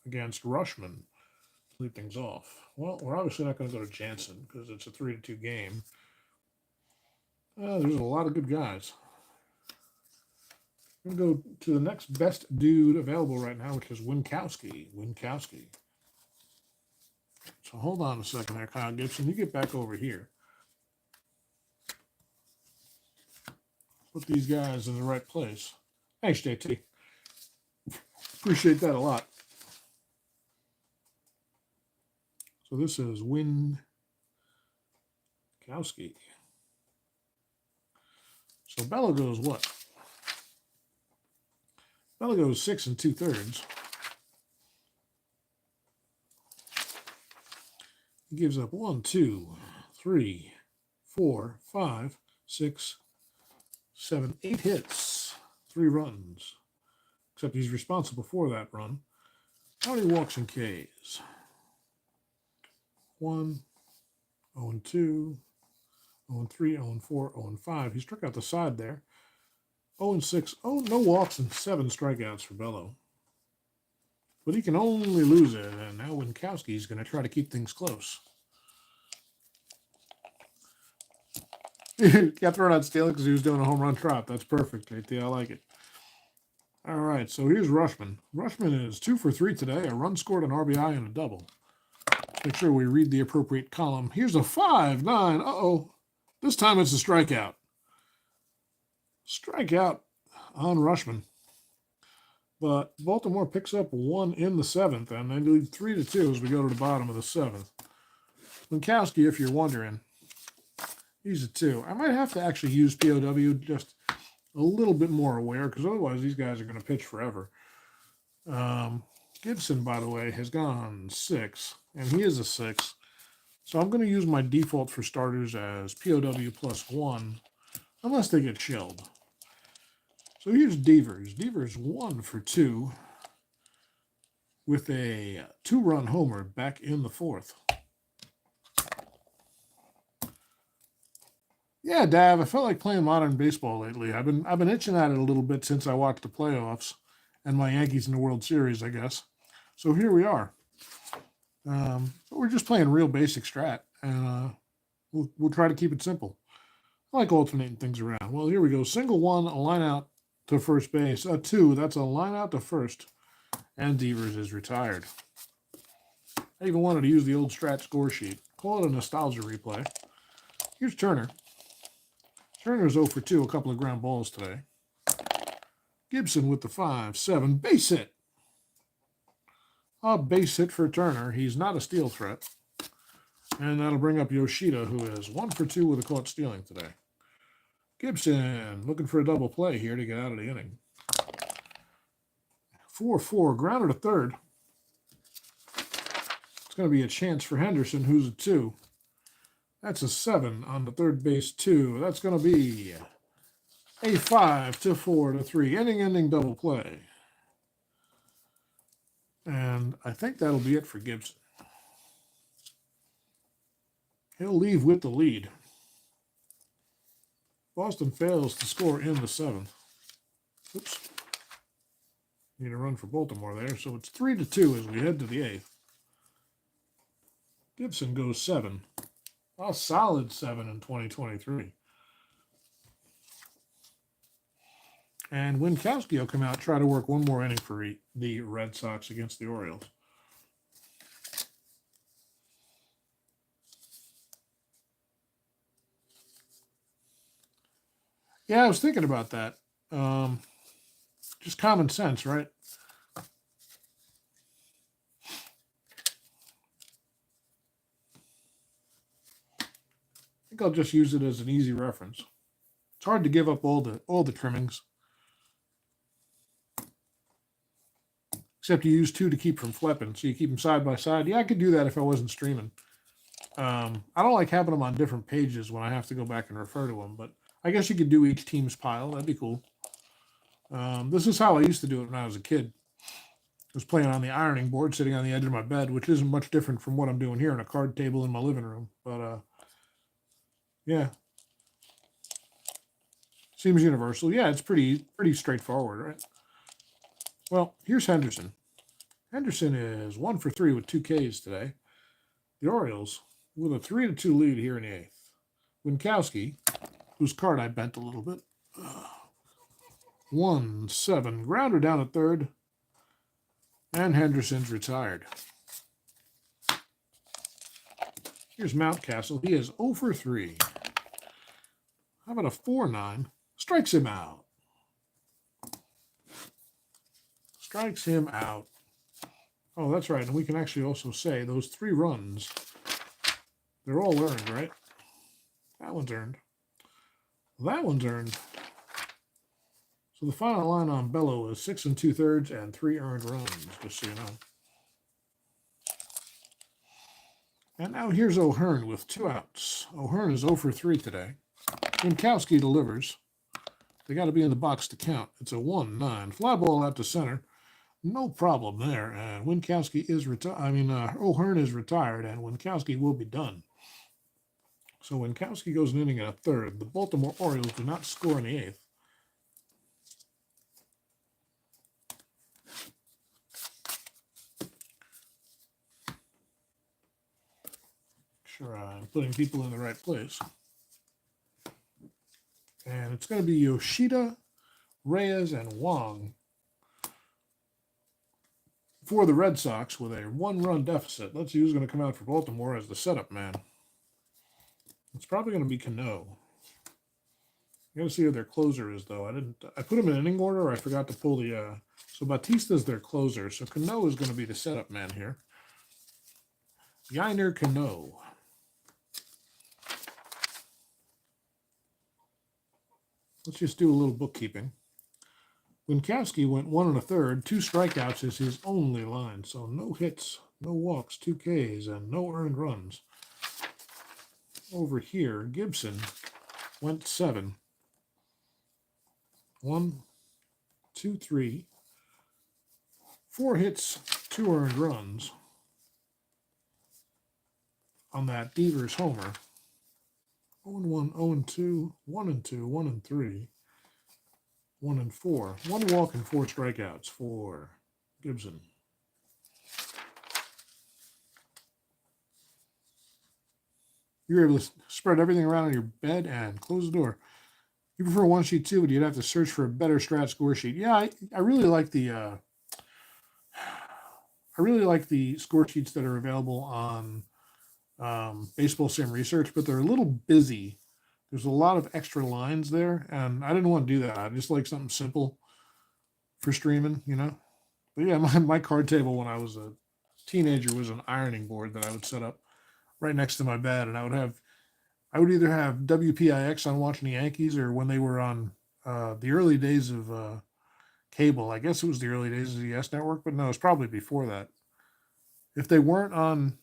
against Rushman. Lead things off. Well, we're obviously not going to go to Jansen because it's a 3-2 game. There's a lot of good guys. I'm going to go to the next best dude available right now, which is Winkowski. So hold on a second there, Kyle Gibson. You get back over here. Put these guys in the right place. Thanks, JT. Appreciate that a lot. So this is Winkowski. So Bello goes what? Bello goes 6 2/3. He gives up 1, 2, 3, 4, 5, 6, 7, 8 hits, 3 runs. Except he's responsible for that run. How many walks and Ks? 1, 0 2, 0 3, 0 4, 0 5. He struck out the side there. 0 6. Oh, no walks and 7 strikeouts for Bello. But he can only lose it, and now Winkowski's going to try to keep things close. Kept throwing out stealing because he was doing a home run trot. That's perfect, JT. I like it. All right, so here's Rushman. Rushman is 2 for 3 today. A run scored, an RBI, and a double. Make sure we read the appropriate column. Here's a 5-9. Uh-oh. This time it's a strikeout. Strikeout on Rushman. But Baltimore picks up 1 in the 7th, and they lead 3-2 as we go to the bottom of the 7th. Winkowski, if you're wondering, he's a 2. I might have to actually use POW just a little bit more aware, because otherwise these guys are going to pitch forever. Gibson, by the way, has gone 6, and he is a 6. So I'm going to use my default for starters as POW +1, unless they get shelled. So here's Devers. Devers 1 for 2 with a 2-run homer back in the 4th. Yeah, Dav, I felt like playing modern baseball lately. I've been itching at it a little bit since I watched the playoffs and my Yankees in the World Series, I guess. So here we are. But we're just playing real basic strat, and we'll try to keep it simple. I like alternating things around. Well, here we go. Single 1, a line out to first base. 2, that's a line out to first. And Devers is retired. I even wanted to use the old Strat score sheet. Call it a nostalgia replay. Here's Turner. Turner's 0 for 2, a couple of ground balls today. Gibson with the 5-7 base hit. A base hit for Turner. He's not a steal threat. And that'll bring up Yoshida, who is 1 for 2 with a caught stealing today. Gibson looking for a double play here to get out of the inning. 4-4, grounded to third. It's going to be a chance for Henderson, who's a 2. That's a 7 on the third base 2. That's going to be a 5-4-3 inning double play. And I think that'll be it for Gibson. He'll leave with the lead. Boston fails to score in the 7th. Oops. Need a run for Baltimore there. So it's 3-2 as we head to the 8th. Gibson goes 7. A solid 7 in 2023. And Winkowski will come out, try to work one more inning for the Red Sox against the Orioles. Yeah, I was thinking about that. Just common sense, right? I think I'll just use it as an easy reference. It's hard to give up all the trimmings. Except you use 2 to keep from flipping, so you keep them side by side. Yeah, I could do that if I wasn't streaming. I don't like having them on different pages when I have to go back and refer to them, but I guess you could do each team's pile. That'd be cool. This is how I used to do it when I was a kid. I was playing on the ironing board, sitting on the edge of my bed, which isn't much different from what I'm doing here on a card table in my living room. But yeah, seems universal. Yeah, it's pretty straightforward, right? Well, here's Henderson. Henderson is 1 for 3 with 2 Ks today. The Orioles with a 3-2 lead here in the 8th. Winkowski, whose card I bent a little bit, 1-7, grounder down at third, and Henderson's retired. Here's Mountcastle. He is 0 for 3. How about a 4-9? Strikes him out. Strikes him out. Oh, that's right. And we can actually also say those 3 runs, they're all earned, right? That one's earned. That one's earned. So the final line on Bello is 6 2/3 and 3 earned runs, just so you know. And now here's O'Hearn with 2 outs. O'Hearn is 0 for 3 today. Winkowski delivers. They got to be in the box to count. It's a 1-9. Fly ball out to center. No problem there. And Winkowski is O'Hearn is retired, and Winkowski will be done. So Winkowski goes an inning and a third. The Baltimore Orioles do not score in the 8th. Sure, I'm putting people in the right place. And it's going to be Yoshida, Reyes, and Wong for the Red Sox with a 1-run deficit. Let's see who's going to come out for Baltimore as the setup man. It's probably going to be Cano. You got to see who their closer is, though. I put them in inning order, or I forgot to pull the. So Batista's their closer. So Cano is going to be the setup man here. Yainer Cano. Let's just do a little bookkeeping. Winkowski went 1 1/3. 2 strikeouts is his only line. So no hits, no walks, 2 Ks, and no earned runs. Over here, Gibson went 7. 1, 2, 3. 4 hits, 2 earned runs on that Devers homer. 0-1, 0-2, 1-2, 1-3, 1-4. 1 walk and 4 strikeouts for Gibson. You're able to spread everything around on your bed and close the door. You prefer one sheet too, but you'd have to search for a better Strat score sheet. Yeah, I really like the score sheets that are available on Baseball Sim Research, but they're a little busy. There's a lot of extra lines there, and I didn't want to do that. I just like something simple for streaming, you know. But yeah, my card table when I was a teenager was an ironing board that I would set up right next to my bed, and I would either have WPIX on watching the Yankees, or when they were on the early days of cable. I guess it was the early days of the S Network, but no, it's probably before that. If they weren't on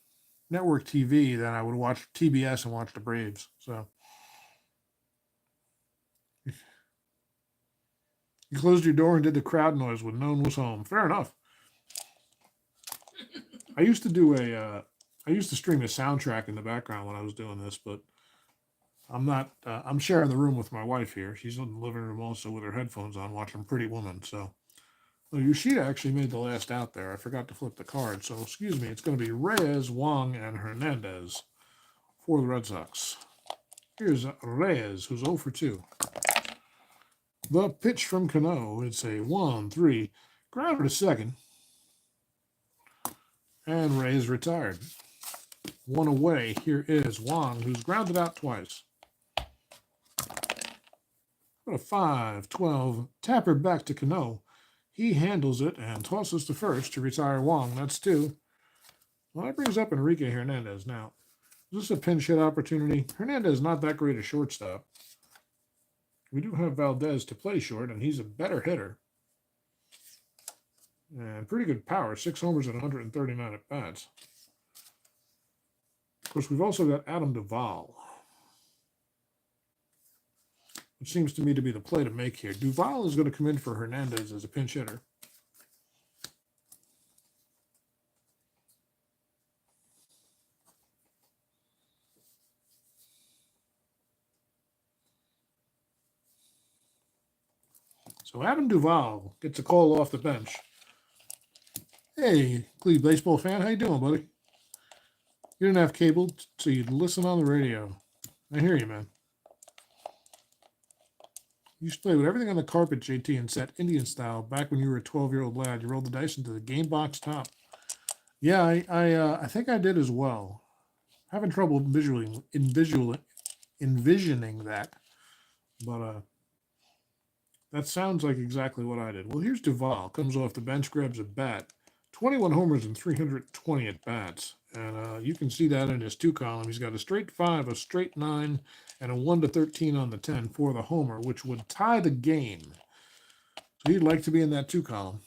network TV, then I would watch TBS and watch the Braves. So you closed your door and did the crowd noise when no one was home. Fair enough. I used to stream a soundtrack in the background when I was doing this, but I'm not. I'm sharing the room with my wife here. She's in the living room also with her headphones on, watching Pretty Woman. So, well, Yoshida actually made the last out there. I forgot to flip the card. So, excuse me. It's going to be Reyes, Wong, and Hernandez for the Red Sox. Here's Reyes, who's 0 for 2. The pitch from Cano. It's a 1-3. Grounder to second. And Reyes retired. 1 away. Here is Wong, who's grounded out twice. What a 5-12. Tapper back to Cano. He handles it and tosses to first to retire Wong. That's 2. Well, that brings up Enrique Hernandez now. Is this a pinch hit opportunity? Hernandez is not that great a shortstop. We do have Valdez to play short, and he's a better hitter. And pretty good power. 6 homers and 139 at bats. Of course, we've also got Adam Duvall. which seems to me to be the play to make here. Duvall is going to come in for Hernandez as a pinch hitter. So Adam Duvall gets a call off the bench. Hey, Cleveland baseball fan, how you doing, buddy? You didn't have cable, so you'd listen on the radio. I hear you, man. You used to play with everything on the carpet, JT, and set Indian style back when you were a 12-year-old lad. You rolled the dice into the game box top. Yeah, I think I did as well. Having trouble envisioning that, but that sounds like exactly what I did. Well, here's Duvall. Comes off the bench, grabs a bat. 21 homers and 320 at bats. And you can see that in his 2 column. He's got a straight 5, a straight 9, and a 1 to 13 on the 10 for the homer, which would tie the game. So he'd like to be in that 2 column.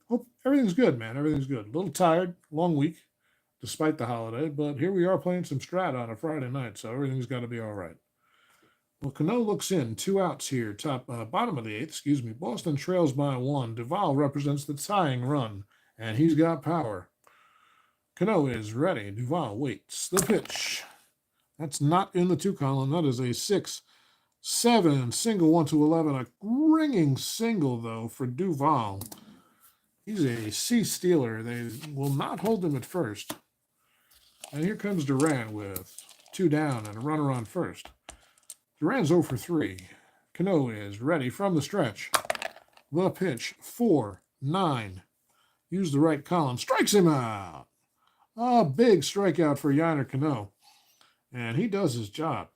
Hope everything's good, man. Everything's good. A little tired, long week, despite the holiday, but here we are playing some Strat on a Friday night, so everything's got to be all right. Well, Cano looks in. 2 outs here. Bottom of the 8th, excuse me. Boston trails by 1. Duvall represents the tying run, and he's got power. Cano is ready. Duvall waits. The pitch. That's not in the 2 column. That is a 6-7 single 1 to 11. A ringing single, though, for Duvall. He's a C stealer. They will not hold him at first. And here comes Duran with 2 down and a runner on first. Duran's 0 for 3. Cano is ready from the stretch. The pitch, 4-9. Use the right column. Strikes him out. A big strikeout for Yennier Cano. And he does his job.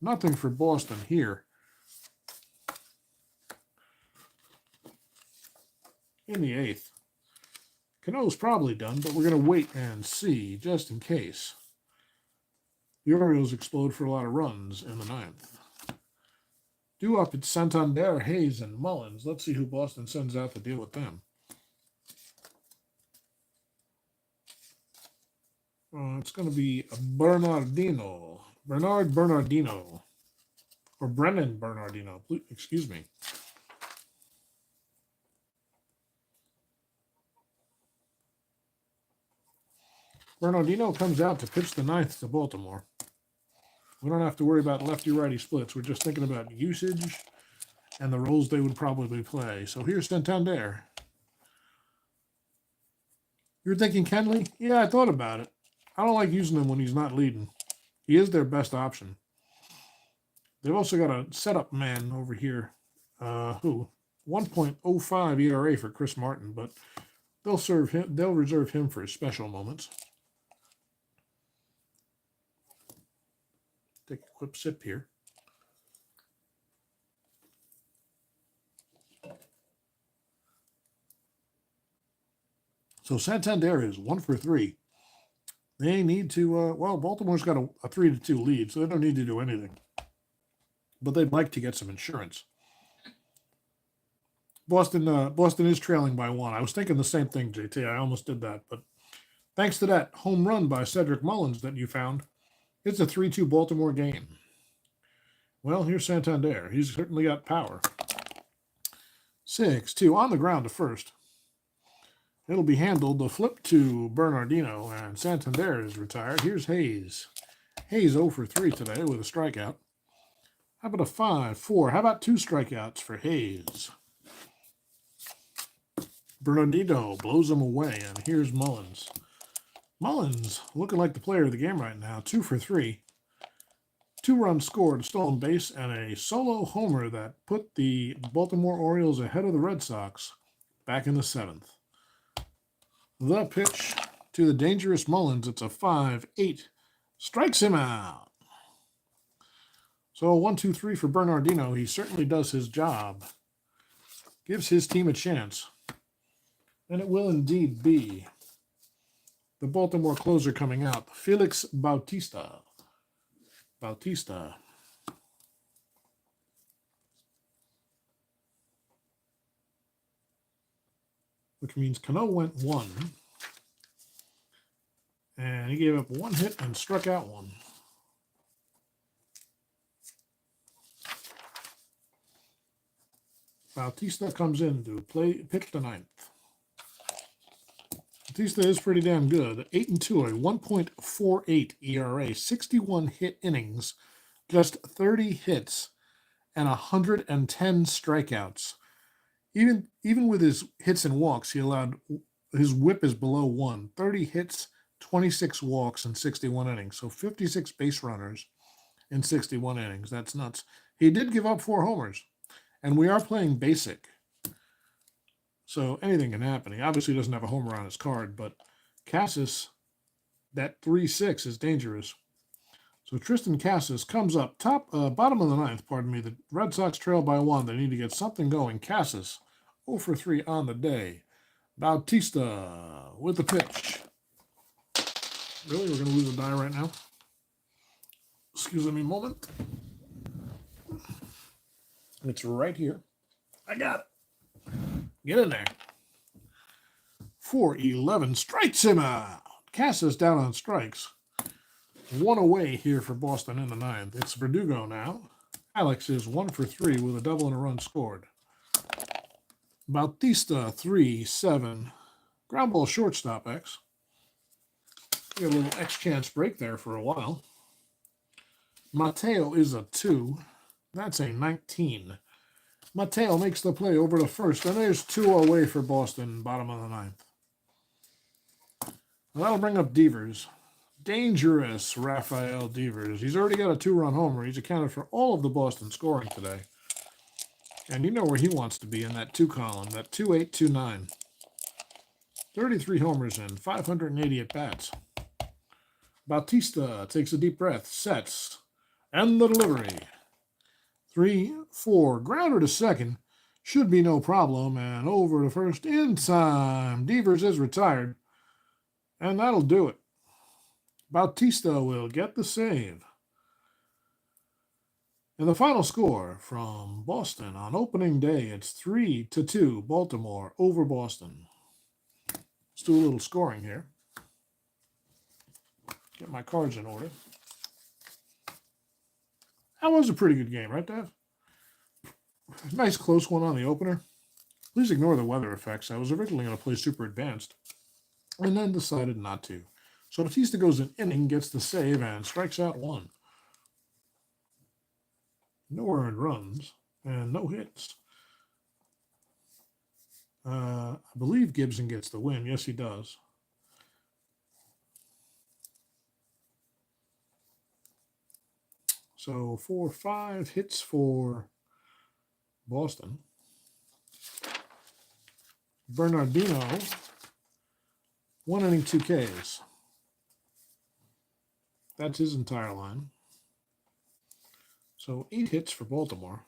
Nothing for Boston here. In the 8th. Cano's probably done, but we're going to wait and see just in case. The Orioles explode for a lot of runs in the 9th. Due up at Santander, Hayes, and Mullins. Let's see who Boston sends out to deal with them. It's going to be Bernard Bernardino. Or Brennan Bernardino. Excuse me. Bernardino comes out to pitch the 9th to Baltimore. We don't have to worry about lefty-righty splits. We're just thinking about usage and the roles they would probably play. So here's Santander. You're thinking Kenley? Yeah, I thought about it. I don't like using him when he's not leading. He is their best option. They've also got a setup man over here. 1.05 ERA for Chris Martin, but they'll reserve him for special moments. Take a quick sip here. So Santander is 1 for 3. They need to, Baltimore's got a 3-2 lead, so they don't need to do anything. But they'd like to get some insurance. Boston is trailing by 1. I was thinking the same thing, JT. I almost did that. But thanks to that home run by Cedric Mullins that you found, it's a 3-2 Baltimore game. Well, here's Santander. He's certainly got power. 6-2 on the ground to first. It'll be handled. The flip to Bernardino, and Santander is retired. Here's Hayes. Hayes 0 for 3 today with a strikeout. How about a 5-4? How about 2 strikeouts for Hayes? Bernardino blows him away, and here's Mullins. Mullins looking like the player of the game right now. 2 for 3. 2 runs scored, a stolen base, and a solo homer that put the Baltimore Orioles ahead of the Red Sox back in the 7th. The pitch to the dangerous Mullins. It's a 5-8. Strikes him out. So 1-2-3 for Bernardino. He certainly does his job. Gives his team a chance. And it will indeed be the Baltimore closer coming out, Felix Bautista. Which means Cano went 1. And he gave up 1 hit and struck out 1. Bautista comes in to pitch the ninth. Bautista is pretty damn good. 8-2, a 1.48 ERA, 61 hit innings, just 30 hits, and 110 strikeouts. Even with his hits and walks, his whip is below 1. 30 hits, 26 walks, and 61 innings. So 56 base runners in 61 innings. That's nuts. He did give up 4 homers, and we are playing basic. So anything can happen. He obviously doesn't have a homer on his card, but Cassis, that 3-6 is dangerous. So Tristan Cassis comes up bottom of the ninth, pardon me. The Red Sox trail by 1. They need to get something going. Cassis, 0 for 3 on the day. Bautista with the pitch. Really? We're going to lose a die right now? Excuse me a moment. It's right here. I got it. Get in there. 4-11 strikes him out. Cassis down on strikes. 1 away here for Boston in the ninth. It's Verdugo now. Alex is 1 for 3 with a double and a run scored. Bautista, 3-7. Ground ball shortstop, X. We got a little X chance break there for a while. Mateo is a 2. That's a 19. Mateo makes the play over to first, and there's 2 away for Boston, bottom of the ninth. Well, that'll bring up Devers. Dangerous Rafael Devers. He's already got a 2-run homer. He's accounted for all of the Boston scoring today. And you know where he wants to be in that 2 column, that 2-8-2-9. 33 homers and 580 at-bats. Bautista takes a deep breath, sets, and the delivery. 3-4, grounder to second. Should be no problem, and over to first in time. Devers is retired, and that'll do it. Bautista will get the save. And the final score from Boston on opening day, it's 3-2, Baltimore over Boston. Let's do a little scoring here. Get my cards in order. That was a pretty good game, right, Dave? Nice close one on the opener. Please ignore the weather effects. I was originally going to play Super Advanced and then decided not to. So Bautista goes an inning, gets the save, and strikes out 1. No earned runs and no hits. I believe Gibson gets the win. Yes, he does. So 4-5 hits for Boston. Bernardino, 1 inning, 2 Ks. That's his entire line. So 8 hits for Baltimore.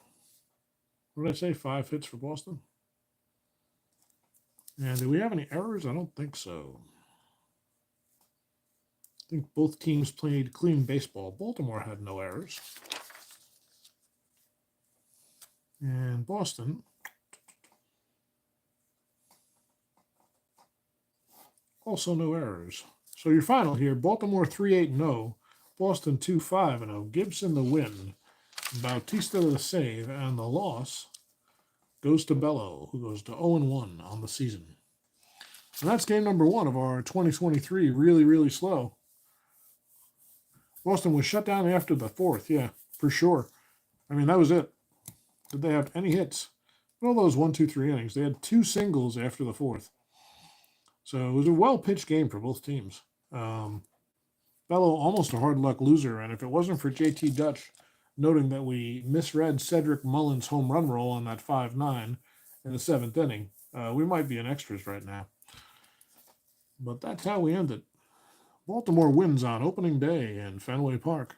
What did I say? 5 hits for Boston? And do we have any errors? I don't think so. I think both teams played clean baseball. Baltimore had no errors. And Boston also no errors. So your final here, Baltimore 3-8-0, Boston 2-5-0. Gibson the win, Bautista the save, and the loss goes to Bello, who goes to 0-1 on the season. And that's game number 1 of our 2023. Really, really slow. Boston was shut down after the 4th, yeah, for sure. I mean, that was it. Did they have any hits? All those 1, 2, 3 innings. They had 2 singles after the 4th. So it was a well-pitched game for both teams. Bello almost a hard luck loser, and if it wasn't for JT Dutch noting that we misread Cedric Mullins' home run roll on that 5-9 in the 7th inning, we might be in extras right now. But that's how we ended. Baltimore wins on opening day in Fenway Park.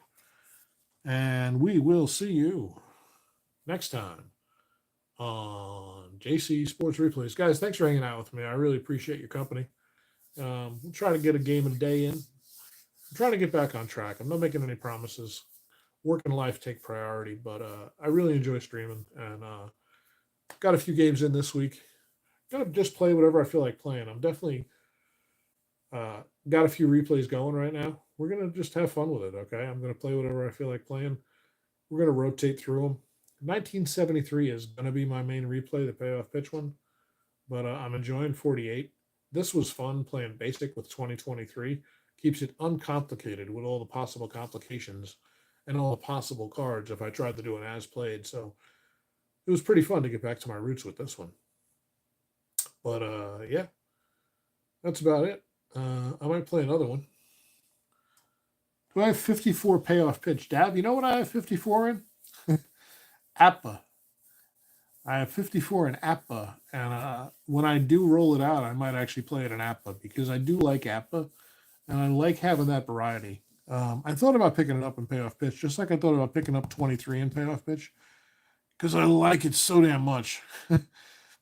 And we will see you next time on JC Sports Replays. Guys, thanks for hanging out with me. I really appreciate your company. We'll try to get a game a day in. I'm trying to get back on track. I'm not making any promises. Work and life take priority, but I really enjoy streaming, and got a few games in this week. Got to just play whatever I feel like playing. I'm definitely got a few replays going right now. We're going to just have fun with it, okay? I'm going to play whatever I feel like playing. We're going to rotate through them. 1973 is going to be my main replay, the payoff pitch one, but I'm enjoying 48. This was fun playing basic with 2023. Keeps it uncomplicated with all the possible complications and all the possible cards if I tried to do an as played. So it was pretty fun to get back to my roots with this one. But yeah, that's about it. I might play another one. Do I have 54 payoff pitch? Dab, you know what I have 54 in? Appa. I have 54 in Appa, and when I do roll it out, I might actually play it in Appa because I do like Appa, and I like having that variety. I thought about picking it up in payoff pitch, just like I thought about picking up 23 in payoff pitch, because I like it so damn much.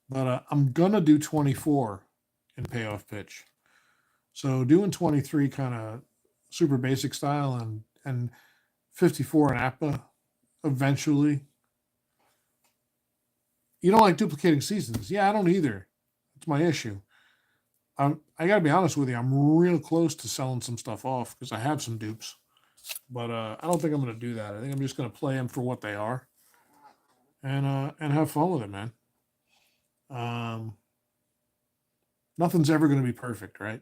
But I'm gonna do 24 in payoff pitch. So doing 23 kind of super basic style and 54 in Appa eventually. You don't like duplicating seasons. Yeah, I don't either. It's my issue. I got to be honest with you. I'm real close to selling some stuff off because I have some dupes. But I don't think I'm going to do that. I think I'm just going to play them for what they are and have fun with it, man. Nothing's ever going to be perfect, right?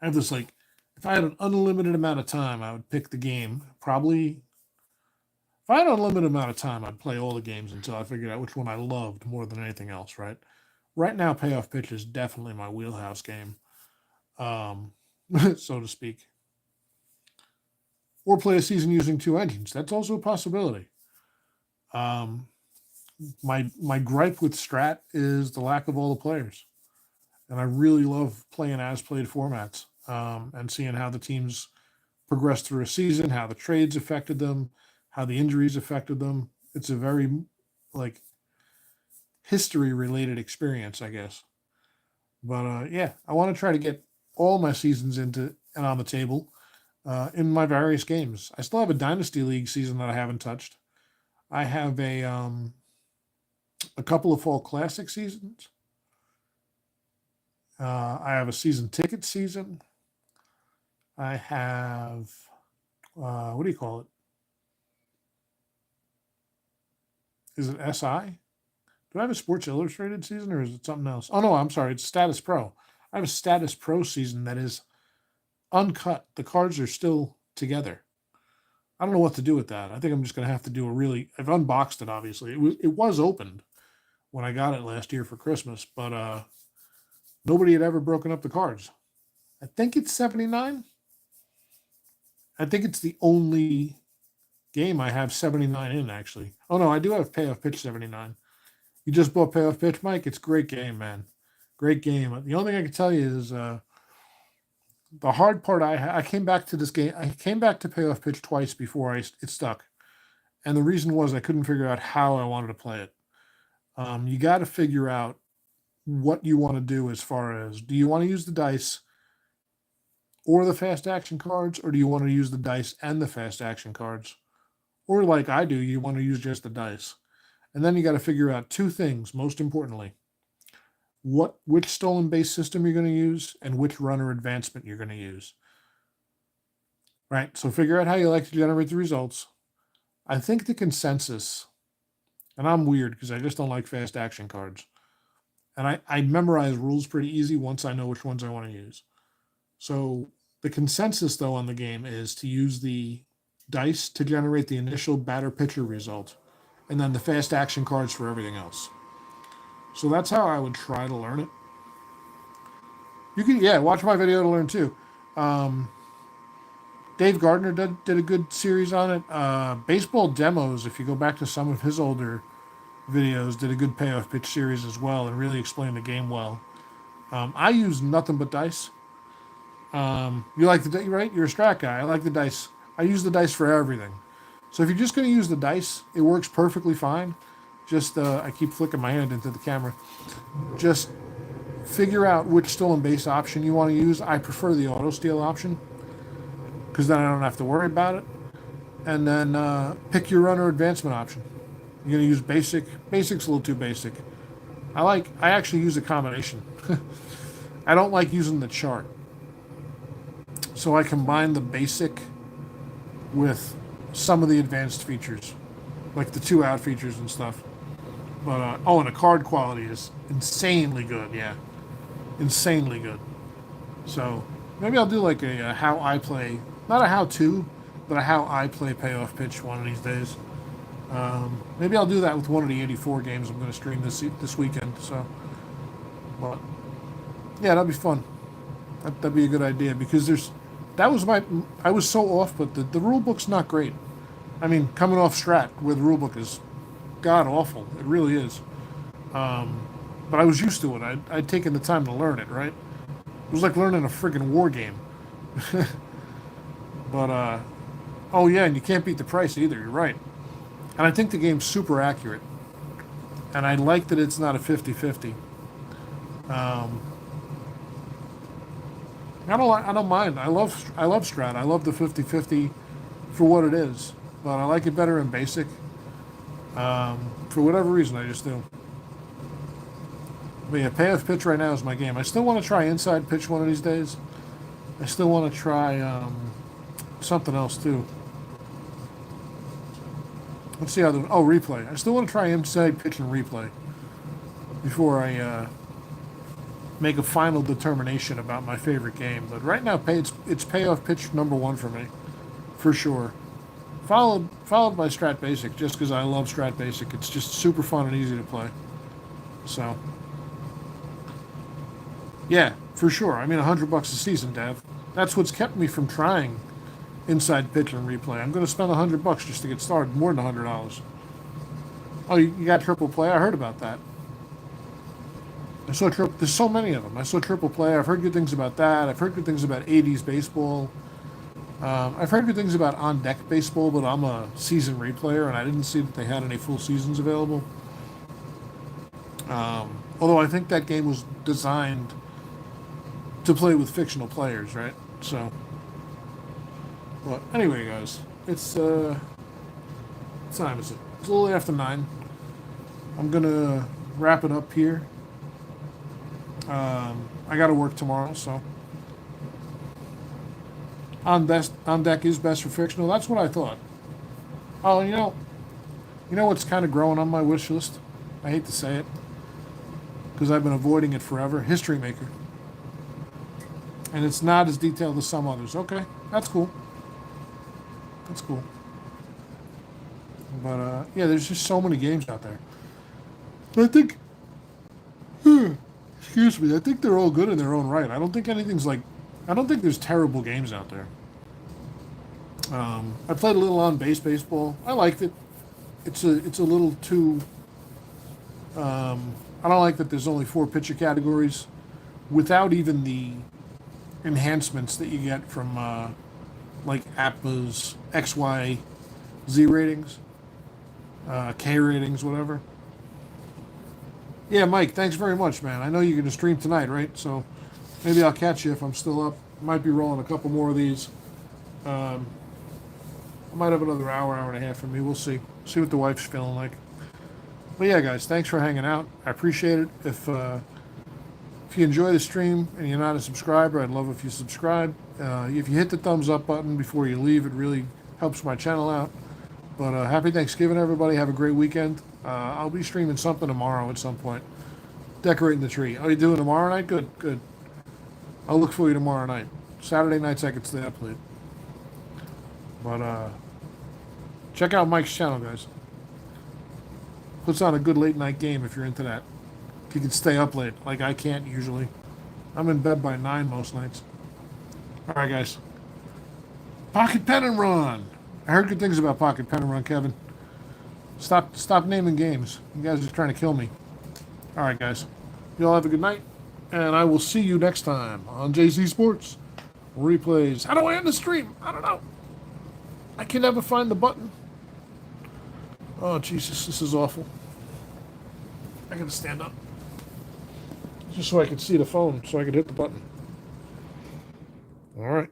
I have this like, if I had an unlimited amount of time, I would pick the game. Probably, if I had an unlimited amount of time, I'd play all the games until I figured out which one I loved more than anything else, right? Right now, payoff pitch is definitely my wheelhouse game, so to speak. Or play a season using two engines. That's also a possibility. My gripe with Strat is the lack of all the players. And I really love playing as played formats and seeing how the teams progressed through a season, how the trades affected them, how the injuries affected them. It's a very like history related experience, I guess. But yeah, I want to try to get all my seasons into and on the table in my various games. I still have a Dynasty League season that I haven't touched. I have a couple of Fall Classic seasons. I have a season ticket season. I have what do you call it? Is it SI? Do I have a Sports Illustrated season or is it something else? Oh no, I'm sorry. It's Status Pro. I have a Status Pro season that is uncut. The cards are still together. I don't know what to do with that. I think I'm just going to have to do a really. I've unboxed it. Obviously, it was opened when I got it last year for Christmas, but nobody had ever broken up the cards. I think it's 79. I think it's the only game I have 79 in, actually. Oh, no, I do have Payoff Pitch 79. You just bought Payoff Pitch, Mike? It's a great game, man. Great game. The only thing I can tell you is the hard part I came back to this game. I came back to Payoff Pitch twice before it stuck. And the reason was I couldn't figure out how I wanted to play it. You got to figure out what you want to do as far as, do you want to use the dice or the fast action cards, or do you want to use the dice and the fast action cards? Or like I do, you want to use just the dice. And then you got to figure out two things, most importantly. Which stolen base system you're going to use and which runner advancement you're going to use. Right, so figure out how you like to generate the results. I think the consensus, and I'm weird because I just don't like fast action cards. And I memorize rules pretty easy once I know which ones I want to use. So the consensus, though, on the game is to use the dice to generate the initial batter-pitcher result, and then the fast action cards for everything else. So that's how I would try to learn it. You can, watch my video to learn too. Dave Gardner did a good series on it. Baseball Demos, if you go back to some of his older videos, did a good payoff pitch series as well and really explained the game well. I use nothing but dice. You like the dice, right? You're a Strat guy. I like the dice. I use the dice for everything. So if you're just going to use the dice, it works perfectly fine. Just, I keep flicking my hand into the camera. Just figure out which stolen base option you want to use. I prefer the auto steal option because then I don't have to worry about it. And then pick your runner advancement option. You're going to use basic. Basic's a little too basic. I actually use a combination. I don't like using the chart. So I combine the basic with some of the advanced features. like the 2-out features and stuff. But oh, and the card quality is insanely good. Yeah, insanely good. So maybe I'll do like a how I play, not a how to, but a how I play payoff pitch one of these days. Maybe I'll do that with one of the 84 games I'm going to stream this weekend. So, but yeah, that'd be fun. That'd be a good idea because I was so off, but the rule book's not great. I mean, coming off Strat, where the rule book is god awful, it really is. But I was used to it. I'd taken the time to learn it, right? It was like learning a friggin' war game. But oh yeah, and you can't beat the price either. You're right. And I think the game's super accurate. And I like that it's not a 50-50. I don't mind. I love Strat. I love the 50-50 for what it is. But I like it better in basic. For whatever reason, I just do. But yeah, payoff pitch right now is my game. I still want to try inside pitch one of these days. I still want to try something else too. Let's see how the replay. I still want to try inside pitch and replay before I make a final determination about my favorite game. But right now, it's payoff pitch #1 for me, for sure. Followed by Strat Basic, just because I love Strat Basic. It's just super fun and easy to play. So, yeah, for sure. I mean, $100 a season, Dev. That's what's kept me from trying inside pitch and replay. I'm going to spend $100 just to get started, more than $100. Oh, you got triple play? I heard about that. I saw triple. There's so many of them. I saw triple play. I've heard good things about that. I've heard good things about 80s baseball. I've heard good things about on deck baseball, but I'm a season replayer, and I didn't see that they had any full seasons available. Although I think that game was designed to play with fictional players, right? So, but anyway, guys, it's what time is it? It's a little after 9. I'm gonna wrap it up here. I got to work tomorrow, so on deck is best for fictional. That's what I thought. Oh, you know what's kind of growing on my wish list? I hate to say it because I've been avoiding it forever. History Maker, and it's not as detailed as some others. Okay, that's cool. That's cool. But yeah, there's just so many games out there. But I think, excuse me, I think they're all good in their own right. I don't think there's terrible games out there. I played a little on base baseball. I liked it. It's a little too. I don't like that there's only 4 pitcher categories, without even the enhancements that you get from like APBA's X, Y, Z ratings, K ratings, whatever. Yeah, Mike, thanks very much, man. I know you're going to stream tonight, right? So maybe I'll catch you if I'm still up. Might be rolling a couple more of these. I might have another hour and a half for me. We'll see. See what the wife's feeling like. But yeah, guys, thanks for hanging out. I appreciate it. If you enjoy the stream and you're not a subscriber, I'd love if you subscribe. If you hit the thumbs up button before you leave, it really helps my channel out. But happy Thanksgiving, everybody. Have a great weekend. I'll be streaming something tomorrow at some point. Decorating the tree. Oh, you doing tomorrow night? Good, good. I'll look for you tomorrow night. Saturday nights I can stay up late. But check out Mike's channel, guys. Puts on a good late night game if you're into that. If you can stay up late, like I can't usually. I'm in bed by 9 most nights. All right, guys. Pocket Pen and Run. I heard good things about Pocket Pen and Run, Kevin. Stop naming games. You guys are trying to kill me. All right, guys. You all have a good night, and I will see you next time on JC Sports Replays. How do I end the stream? I don't know. I can never find the button. Oh, Jesus, this is awful. I gotta stand up. Just so I can see the phone, so I can hit the button. All right.